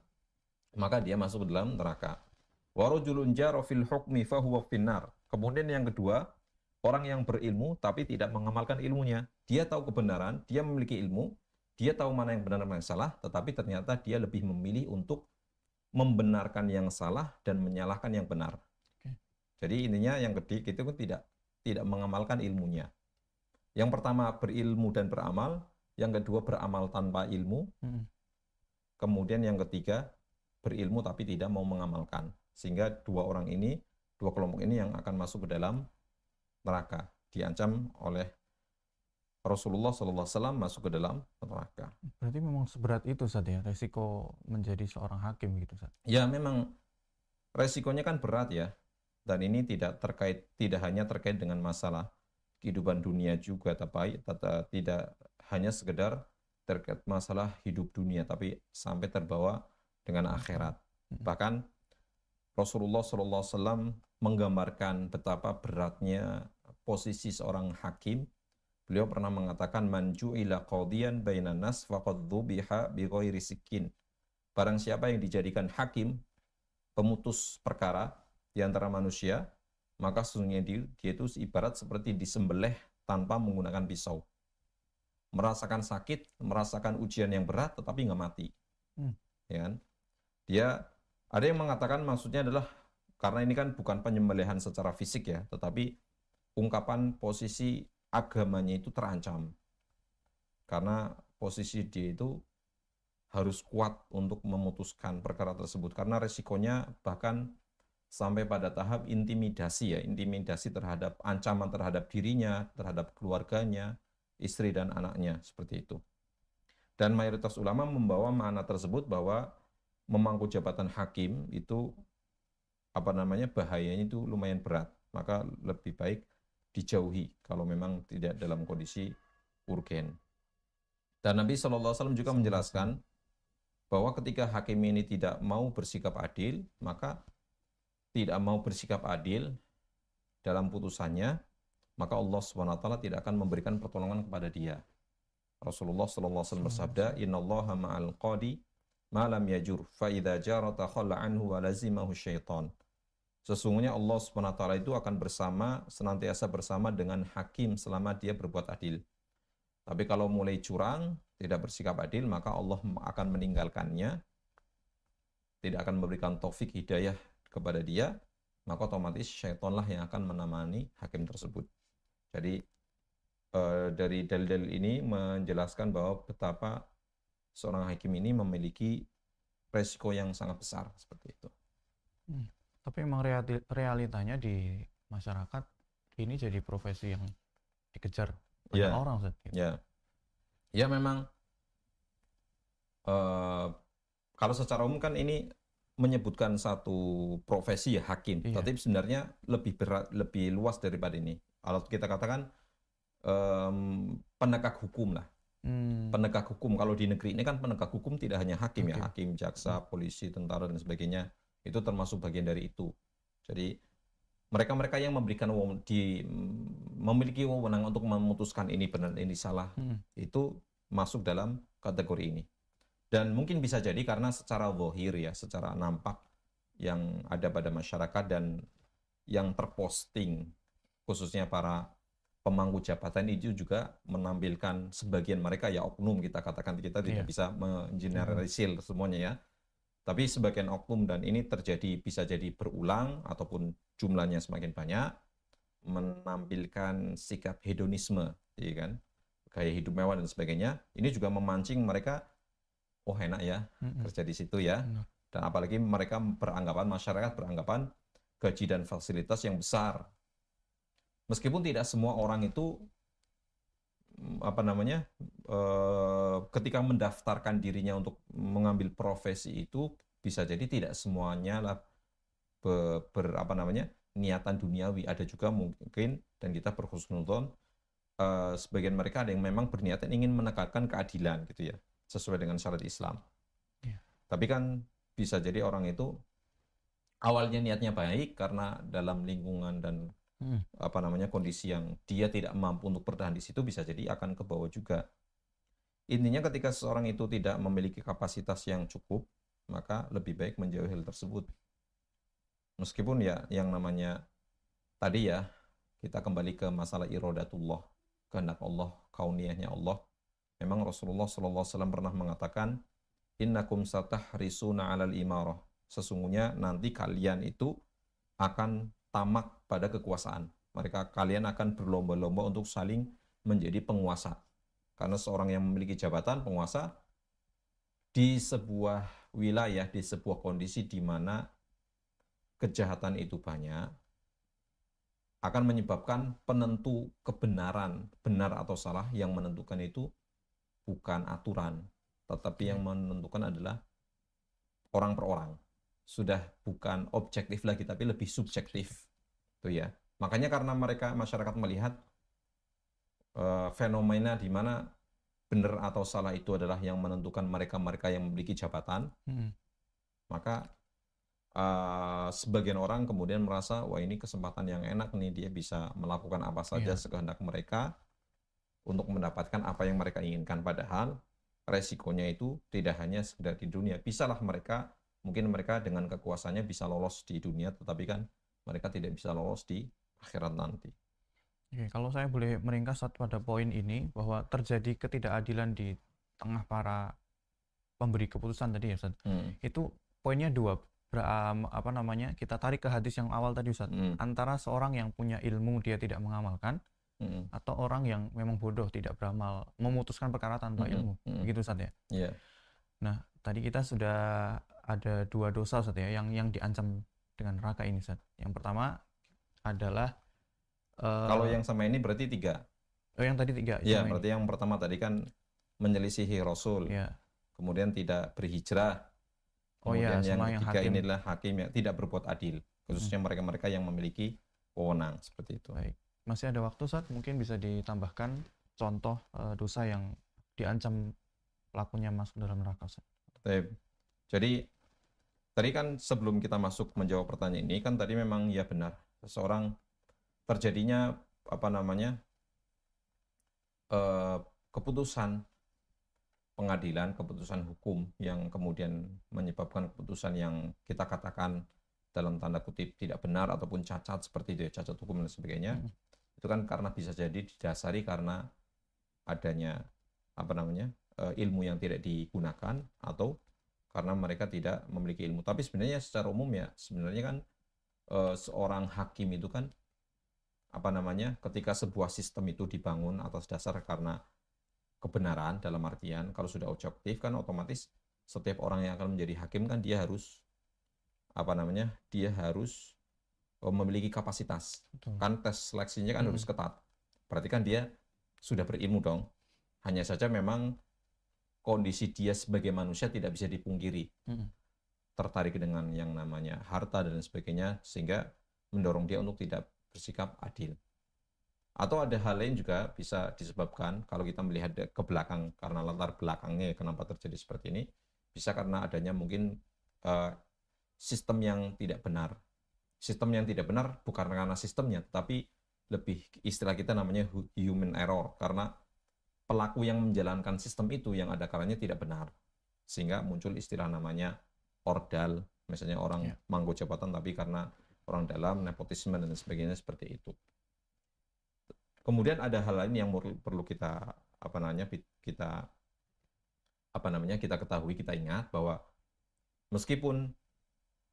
maka dia masuk ke dalam neraka. Warajulun jara fil hukmi fahuwa finnar. Kemudian yang kedua, orang yang berilmu tapi tidak mengamalkan ilmunya. Dia tahu kebenaran, dia memiliki ilmu, dia tahu mana yang benar mana yang salah, tetapi ternyata dia lebih memilih untuk membenarkan yang salah dan menyalahkan yang benar. Jadi intinya yang ketiga itu tidak mengamalkan ilmunya. Yang pertama berilmu dan beramal, yang kedua beramal tanpa ilmu, kemudian yang ketiga berilmu tapi tidak mau mengamalkan. Sehingga 2 kelompok ini yang akan masuk ke dalam neraka, diancam oleh Rasulullah SAW masuk ke dalam neraka. Berarti memang seberat itu, Ustaz, ya, resiko menjadi seorang hakim gitu, Ustaz? Ya, memang resikonya kan berat ya. Dan ini tidak hanya terkait dengan masalah kehidupan dunia juga, tapi tidak hanya sekedar terkait masalah hidup dunia, tapi sampai terbawa dengan akhirat. Bahkan Rasulullah SAW menggambarkan betapa beratnya posisi seorang hakim. Beliau pernah mengatakan, man ju'ila qadiyan bainan nas faqad dzubiha bighairi sikin. Barang siapa yang dijadikan hakim, pemutus perkara di antara manusia, maka sesungguhnya dia itu ibarat seperti disembelih tanpa menggunakan pisau. Merasakan sakit, merasakan ujian yang berat, tetapi nggak mati. Ya kan? Ada yang mengatakan maksudnya adalah, karena ini kan bukan penyembelihan secara fisik ya, tetapi ungkapan posisi agamanya itu terancam. Karena posisi dia itu harus kuat untuk memutuskan perkara tersebut. Karena resikonya bahkan sampai pada tahap intimidasi ya, intimidasi terhadap ancaman terhadap dirinya, terhadap keluarganya, istri dan anaknya, seperti itu. Dan mayoritas ulama membawa makna tersebut bahwa memangku jabatan hakim itu bahayanya itu lumayan berat, maka lebih baik dijauhi kalau memang tidak dalam kondisi urgen. Dan Nabi SAW juga menjelaskan bahwa ketika hakim ini tidak mau bersikap adil, maka tidak mau bersikap adil dalam putusannya, maka Allah SWT tidak akan memberikan pertolongan kepada dia. Rasulullah SAW bersabda, innallaha ma'al qadi ma lam yajur fa idza jarata khalla anhu wa lazimahu syaitan. Sesungguhnya Allah SWT itu akan senantiasa bersama dengan hakim selama dia berbuat adil. Tapi kalau mulai curang, tidak bersikap adil, maka Allah akan meninggalkannya, tidak akan memberikan taufik hidayah kepada dia, maka otomatis syaitanlah yang akan menemani hakim tersebut. Jadi dari dalil-dalil ini menjelaskan bahwa betapa seorang hakim ini memiliki resiko yang sangat besar seperti itu. Tapi memang realitanya di masyarakat ini jadi profesi yang dikejar banyak orang, Ustaz. Ya memang kalau secara umum kan ini menyebutkan satu profesi ya, hakim. Tapi sebenarnya lebih berat, lebih luas daripada ini. Kalau kita katakan penegak hukum lah. Penegak hukum, kalau di negeri ini kan penegak hukum tidak hanya hakim ya, hakim, jaksa, polisi, tentara dan sebagainya, itu termasuk bagian dari itu. Jadi mereka-mereka yang memiliki wewenang untuk memutuskan ini benar ini salah, itu masuk dalam kategori ini. Dan mungkin bisa jadi karena secara zahir ya, secara nampak yang ada pada masyarakat dan yang terposting, khususnya para pemangku jabatan itu juga menampilkan sebagian mereka ya oknum, kita katakan, kita tidak bisa mengeneralisir semuanya ya. Tapi sebagian oknum, dan ini bisa jadi berulang ataupun jumlahnya semakin banyak, menampilkan sikap hedonisme, ya kan, gaya hidup mewah dan sebagainya. Ini juga memancing mereka, oh enak ya kerja di situ ya. Dan apalagi mereka masyarakat beranggapan gaji dan fasilitas yang besar. Meskipun tidak semua orang itu ketika mendaftarkan dirinya untuk mengambil profesi itu, bisa jadi tidak semuanya lah niatan duniawi. Ada juga mungkin, dan kita berhusnuzon, sebagian mereka ada yang memang berniatan ingin menegakkan keadilan gitu ya, sesuai dengan syariat Islam. Tapi kan bisa jadi orang itu awalnya niatnya baik, karena dalam lingkungan dan kondisi yang dia tidak mampu untuk bertahan di situ, bisa jadi akan ke bawah juga. Intinya ketika seseorang itu tidak memiliki kapasitas yang cukup, maka lebih baik menjauhi hal tersebut. Meskipun ya yang namanya tadi ya, kita kembali ke masalah iradatullah, kehendak Allah, kauniyahnya Allah. Memang Rasulullah SAW pernah mengatakan, innakum satahrisuna 'alal imarah. Sesungguhnya nanti kalian itu akan tamak pada kekuasaan. Kalian akan berlomba-lomba untuk saling menjadi penguasa. Karena seorang yang memiliki jabatan penguasa di sebuah wilayah, di sebuah kondisi di mana kejahatan itu banyak, akan menyebabkan penentu kebenaran, benar atau salah, yang menentukan itu bukan aturan, tetapi yang menentukan adalah orang per orang. Sudah bukan objektif lagi, tapi lebih subjektif. Tuh ya. Makanya karena masyarakat melihat fenomena di mana benar atau salah itu adalah yang menentukan mereka-mereka yang memiliki jabatan, maka sebagian orang kemudian merasa, wah ini kesempatan yang enak nih, dia bisa melakukan apa saja sekehendak mereka untuk mendapatkan apa yang mereka inginkan. Padahal resikonya itu tidak hanya sekedar di dunia. Mungkin mereka dengan kekuasaannya bisa lolos di dunia, tetapi kan mereka tidak bisa lolos di akhirat nanti. Oke, kalau saya boleh meringkas pada poin ini, bahwa terjadi ketidakadilan di tengah para pemberi keputusan tadi ya, Ustaz. Itu poinnya dua. Kita tarik ke hadis yang awal tadi, Ustaz. Antara seorang yang punya ilmu dia tidak mengamalkan, atau orang yang memang bodoh tidak beramal, memutuskan perkara tanpa ilmu. Begitu, Ustaz ya? Yeah. Nah, tadi kita sudah ada dua dosa, Ustaz ya, yang diancam dengan neraka ini, Ustaz. Yang pertama adalah kalau yang sama ini berarti 3. Oh, yang tadi 3. Iya, berarti yang pertama tadi kan menyelisihi Rasul. Ya. Kemudian tidak berhijrah. Kemudian yang ketiga ini adalah hakim yang tidak berbuat adil, khususnya mereka-mereka yang memiliki wewenang seperti itu. Baik. Masih ada waktu, Ustaz, mungkin bisa ditambahkan contoh dosa yang diancam pelakunya masuk dalam neraka, Ustaz. Jadi tadi kan sebelum kita masuk menjawab pertanyaan ini, kan tadi memang ya benar, seseorang terjadinya keputusan pengadilan, keputusan hukum yang kemudian menyebabkan keputusan yang kita katakan dalam tanda kutip tidak benar ataupun cacat, seperti itu ya, cacat hukum dan sebagainya. Itu kan karena bisa jadi didasari karena adanya ilmu yang tidak digunakan, atau karena mereka tidak memiliki ilmu. Tapi sebenarnya secara umum ya, sebenarnya kan seorang hakim itu kan ketika sebuah sistem itu dibangun atas dasar karena kebenaran, dalam artian kalau sudah objektif kan otomatis setiap orang yang akan menjadi hakim kan dia harus memiliki kapasitas. Betul. Kan tes seleksinya kan harus ketat. Berarti kan dia sudah berilmu dong. Hanya saja memang kondisi dia sebagai manusia tidak bisa dipungkiri. Tertarik dengan yang namanya harta dan sebagainya, sehingga mendorong dia untuk tidak bersikap adil. Atau ada hal lain juga bisa disebabkan, kalau kita melihat ke belakang, karena latar belakangnya kenapa terjadi seperti ini, bisa karena adanya mungkin sistem yang tidak benar. Sistem yang tidak benar bukan karena sistemnya, tapi lebih istilah kita namanya human error, karena pelaku yang menjalankan sistem itu yang ada kalanya tidak benar. Sehingga muncul istilah namanya ordal, misalnya orang manggo jabatan tapi karena orang dalam, nepotisme dan sebagainya seperti itu. Kemudian ada hal lain yang perlu kita kita ketahui, kita ingat bahwa meskipun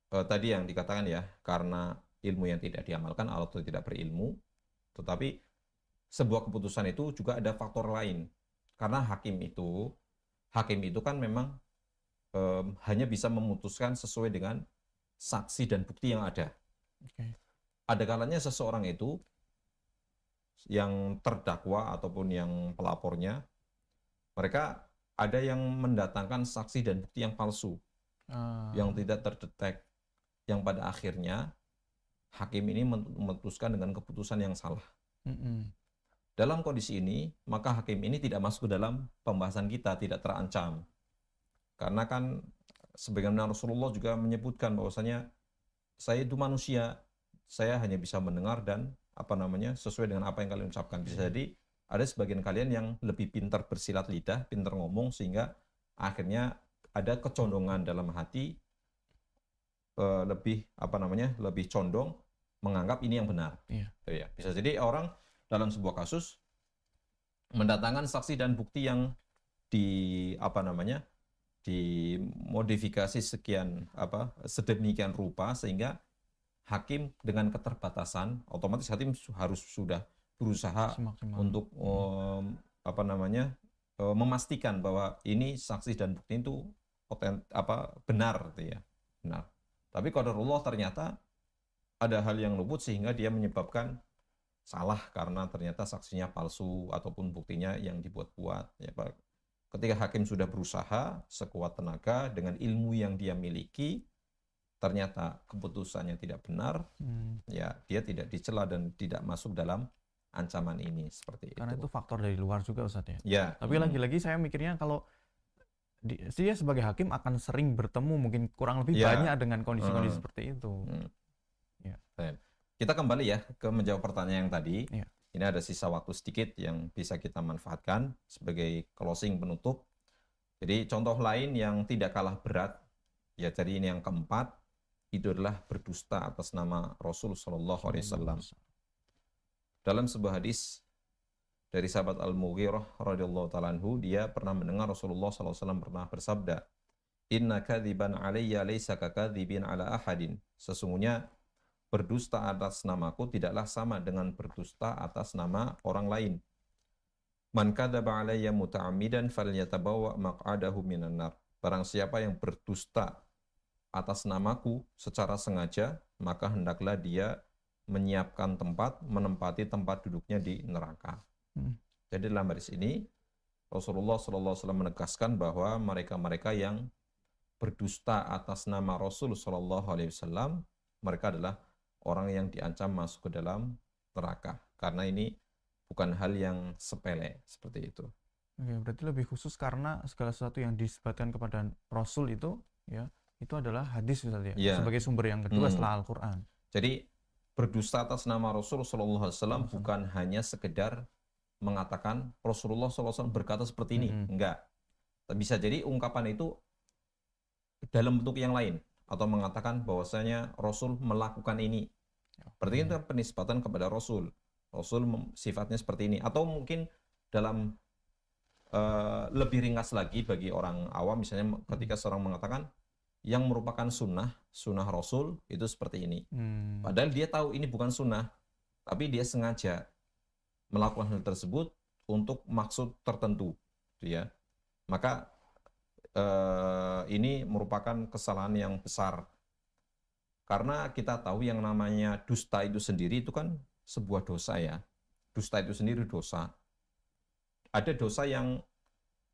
tadi yang dikatakan ya, karena ilmu yang tidak diamalkan atau tidak berilmu, tetapi sebuah keputusan itu juga ada faktor lain. Karena hakim itu kan memang hanya bisa memutuskan sesuai dengan saksi dan bukti yang ada. Ada kalanya seseorang itu yang terdakwa ataupun yang pelapornya, mereka ada yang mendatangkan saksi dan bukti yang palsu, yang tidak terdetek, yang pada akhirnya hakim ini memutuskan dengan keputusan yang salah. Dalam kondisi ini, maka hakim ini tidak masuk ke dalam pembahasan kita, tidak terancam. Karena kan sebagaimana Rasulullah juga menyebutkan bahwasanya saya itu manusia, saya hanya bisa mendengar dan sesuai dengan apa yang kalian ucapkan. Bisa jadi ada sebagian kalian yang lebih pintar bersilat lidah, pintar ngomong, sehingga akhirnya ada kecondongan dalam hati, lebih condong menganggap ini yang benar. Ya, bisa jadi orang dalam sebuah kasus mendatangkan saksi dan bukti yang dimodifikasi sedemikian rupa sehingga hakim dengan keterbatasan otomatis hakim harus sudah berusaha untuk memastikan bahwa ini saksi dan bukti itu benar gitu ya. Benar. Tapi qadarullah ternyata ada hal yang luput sehingga dia menyebabkan salah karena ternyata saksinya palsu ataupun buktinya yang dibuat-buat ya Pak. Ketika hakim sudah berusaha sekuat tenaga dengan ilmu yang dia miliki, ternyata keputusannya tidak benar, ya dia tidak dicela dan tidak masuk dalam ancaman ini seperti itu. Karena itu faktor dari luar juga Ustadz ya. Ya. Tapi lagi-lagi saya mikirnya kalau dia sebagai hakim akan sering bertemu mungkin kurang lebih banyak dengan kondisi-kondisi seperti itu. Ya. Kita kembali ya ke menjawab pertanyaan yang tadi. Ini ada sisa waktu sedikit yang bisa kita manfaatkan sebagai closing penutup. Jadi contoh lain yang tidak kalah berat, ya jadi ini yang keempat, itu adalah berdusta atas nama Rasul Shallallahu Alaihi Wasallam. Dalam sebuah hadis dari sahabat Al-Mughirah radhiyallahu ta'ala anhu, dia pernah mendengar Rasulullah SAW pernah bersabda, "Inna kadziban alayya laysa kakadzibin ala ahadin." Sesungguhnya berdusta atas namaku tidaklah sama dengan berdusta atas nama orang lain. Man kadzaba alayya muta'ammidan falyatabawwa maq'adahu minan nar. Barang siapa yang berdusta atas namaku secara sengaja, maka hendaklah dia menyiapkan tempat, menempati tempat duduknya di neraka. Jadi dalam hadis ini Rasulullah SAW menegaskan bahwa mereka-mereka yang berdusta atas nama Rasul SAW, mereka adalah orang yang diancam masuk ke dalam neraka. Karena ini bukan hal yang sepele seperti itu. Oke, berarti lebih khusus karena segala sesuatu yang disebutkan kepada Rasul itu, ya, itu adalah hadis Ustaz ya, sebagai sumber yang kedua setelah Al-Quran. Jadi berdusta atas nama Rasul SAW bukan hanya sekedar mengatakan Rasulullah SAW berkata seperti ini, enggak. Bisa jadi ungkapan itu dalam bentuk yang lain, atau mengatakan bahwasanya Rasul melakukan ini. Berarti itu penisbatan kepada Rasul. Rasul sifatnya seperti ini. Atau mungkin dalam lebih ringkas lagi bagi orang awam, misalnya ketika seorang mengatakan yang merupakan sunnah Rasul itu seperti ini. Padahal dia tahu ini bukan sunnah, tapi dia sengaja melakukan hal tersebut untuk maksud tertentu, ya. Maka ini merupakan kesalahan yang besar. Karena kita tahu yang namanya dusta itu sendiri itu kan sebuah dosa ya. Dusta itu sendiri dosa. Ada dosa yang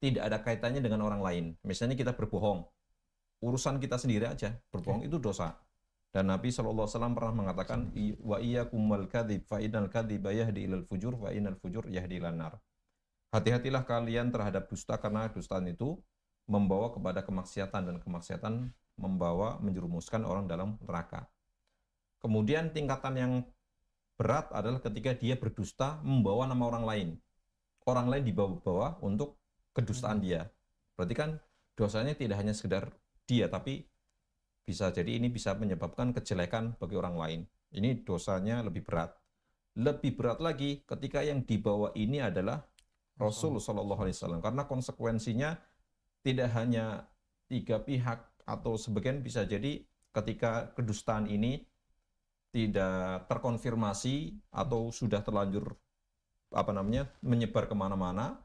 tidak ada kaitannya dengan orang lain. Misalnya kita berbohong. Urusan kita sendiri aja. Berbohong itu dosa. Dan Nabi SAW pernah mengatakan, wa iyyakum wal kadzib fa innal kadziba yahdi ilal fujur wa innal fujur yahdi ilan nar. Hati-hatilah kalian terhadap dusta karena dustaan itu membawa kepada kemaksiatan dan kemaksiatan membawa menjerumuskan orang dalam neraka. Kemudian tingkatan yang berat adalah ketika dia berdusta membawa nama orang lain. Orang lain dibawa-bawa untuk kedustaan dia. Berarti kan dosanya tidak hanya sekedar dia, tapi bisa jadi ini bisa menyebabkan kejelekan bagi orang lain. Ini dosanya lebih berat. Lebih berat lagi ketika yang dibawa ini adalah Rasul Shallallahu Alaihi Wasallam, karena konsekuensinya tidak hanya tiga pihak atau sebagian, bisa jadi ketika kedustaan ini tidak terkonfirmasi atau sudah terlanjur menyebar kemana-mana,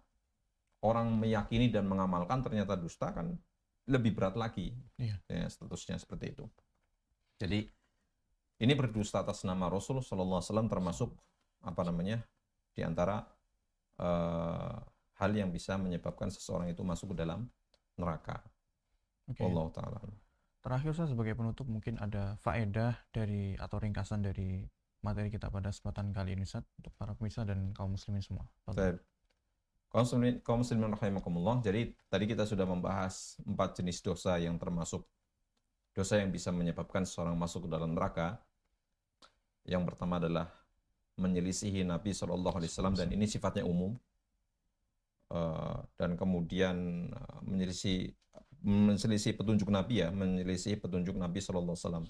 orang meyakini dan mengamalkan ternyata dusta, kan lebih berat lagi. Iya. Ya, statusnya seperti itu. Jadi ini berdusta atas nama Rasul Sallallahu Alaihi Wasallam termasuk di antara hal yang bisa menyebabkan seseorang itu masuk ke dalam neraka. Allah Ta'ala. Terakhir Ustaz, sebagai penutup mungkin ada faedah dari atau ringkasan dari materi kita pada kesempatan kali ini Ustaz, untuk para pemirsa dan kaum muslimin semua. Kaum muslimin rahimakumullah. Jadi tadi kita sudah membahas 4 jenis dosa yang termasuk dosa yang bisa menyebabkan seseorang masuk ke dalam neraka. Yang pertama adalah menyelisihi Nabi SAW, dan ini sifatnya umum. Dan kemudian menyelisih petunjuk Nabi, menyelisih petunjuk Nabi SAW.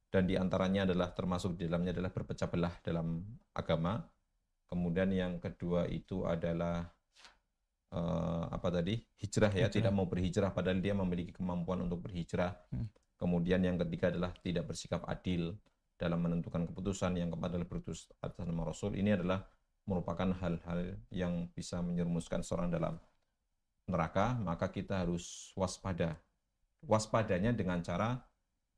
Dan diantaranya adalah, termasuk di dalamnya adalah berpecah belah dalam agama. Kemudian yang kedua itu adalah hijrah, tidak mau berhijrah padahal dia memiliki kemampuan untuk berhijrah. Kemudian yang ketiga adalah tidak bersikap adil dalam menentukan keputusan. Yang keempat adalah berdusta atas nama Rasul. Ini adalah merupakan hal-hal yang bisa menyerumuskan seorang dalam neraka. Maka kita harus waspada. Waspadanya dengan cara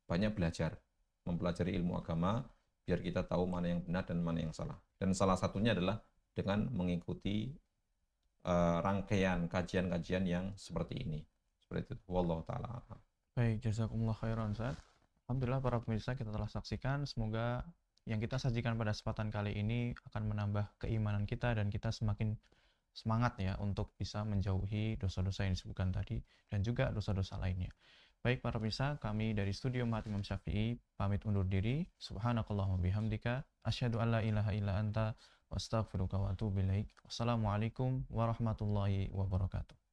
banyak belajar, mempelajari ilmu agama, biar kita tahu mana yang benar dan mana yang salah. Dan salah satunya adalah dengan mengikuti rangkaian kajian-kajian yang seperti ini. Seperti itu. Wallahu ta'ala. Baik, jazakumullah khairan Ustaz. Alhamdulillah para pemirsa, kita telah saksikan. Semoga yang kita sajikan pada kesempatan kali ini akan menambah keimanan kita dan kita semakin semangat ya untuk bisa menjauhi dosa-dosa yang disebutkan tadi dan juga dosa-dosa lainnya. Baik para pemirsa, kami dari Studio Mahat Imam Syafi'i pamit undur diri. Subhanakallahumma bihamdika asyhadu an la ilaha illa anta wa astaghfiruka wa atubu ilaik. Wassalamualaikum warahmatullahi wabarakatuh.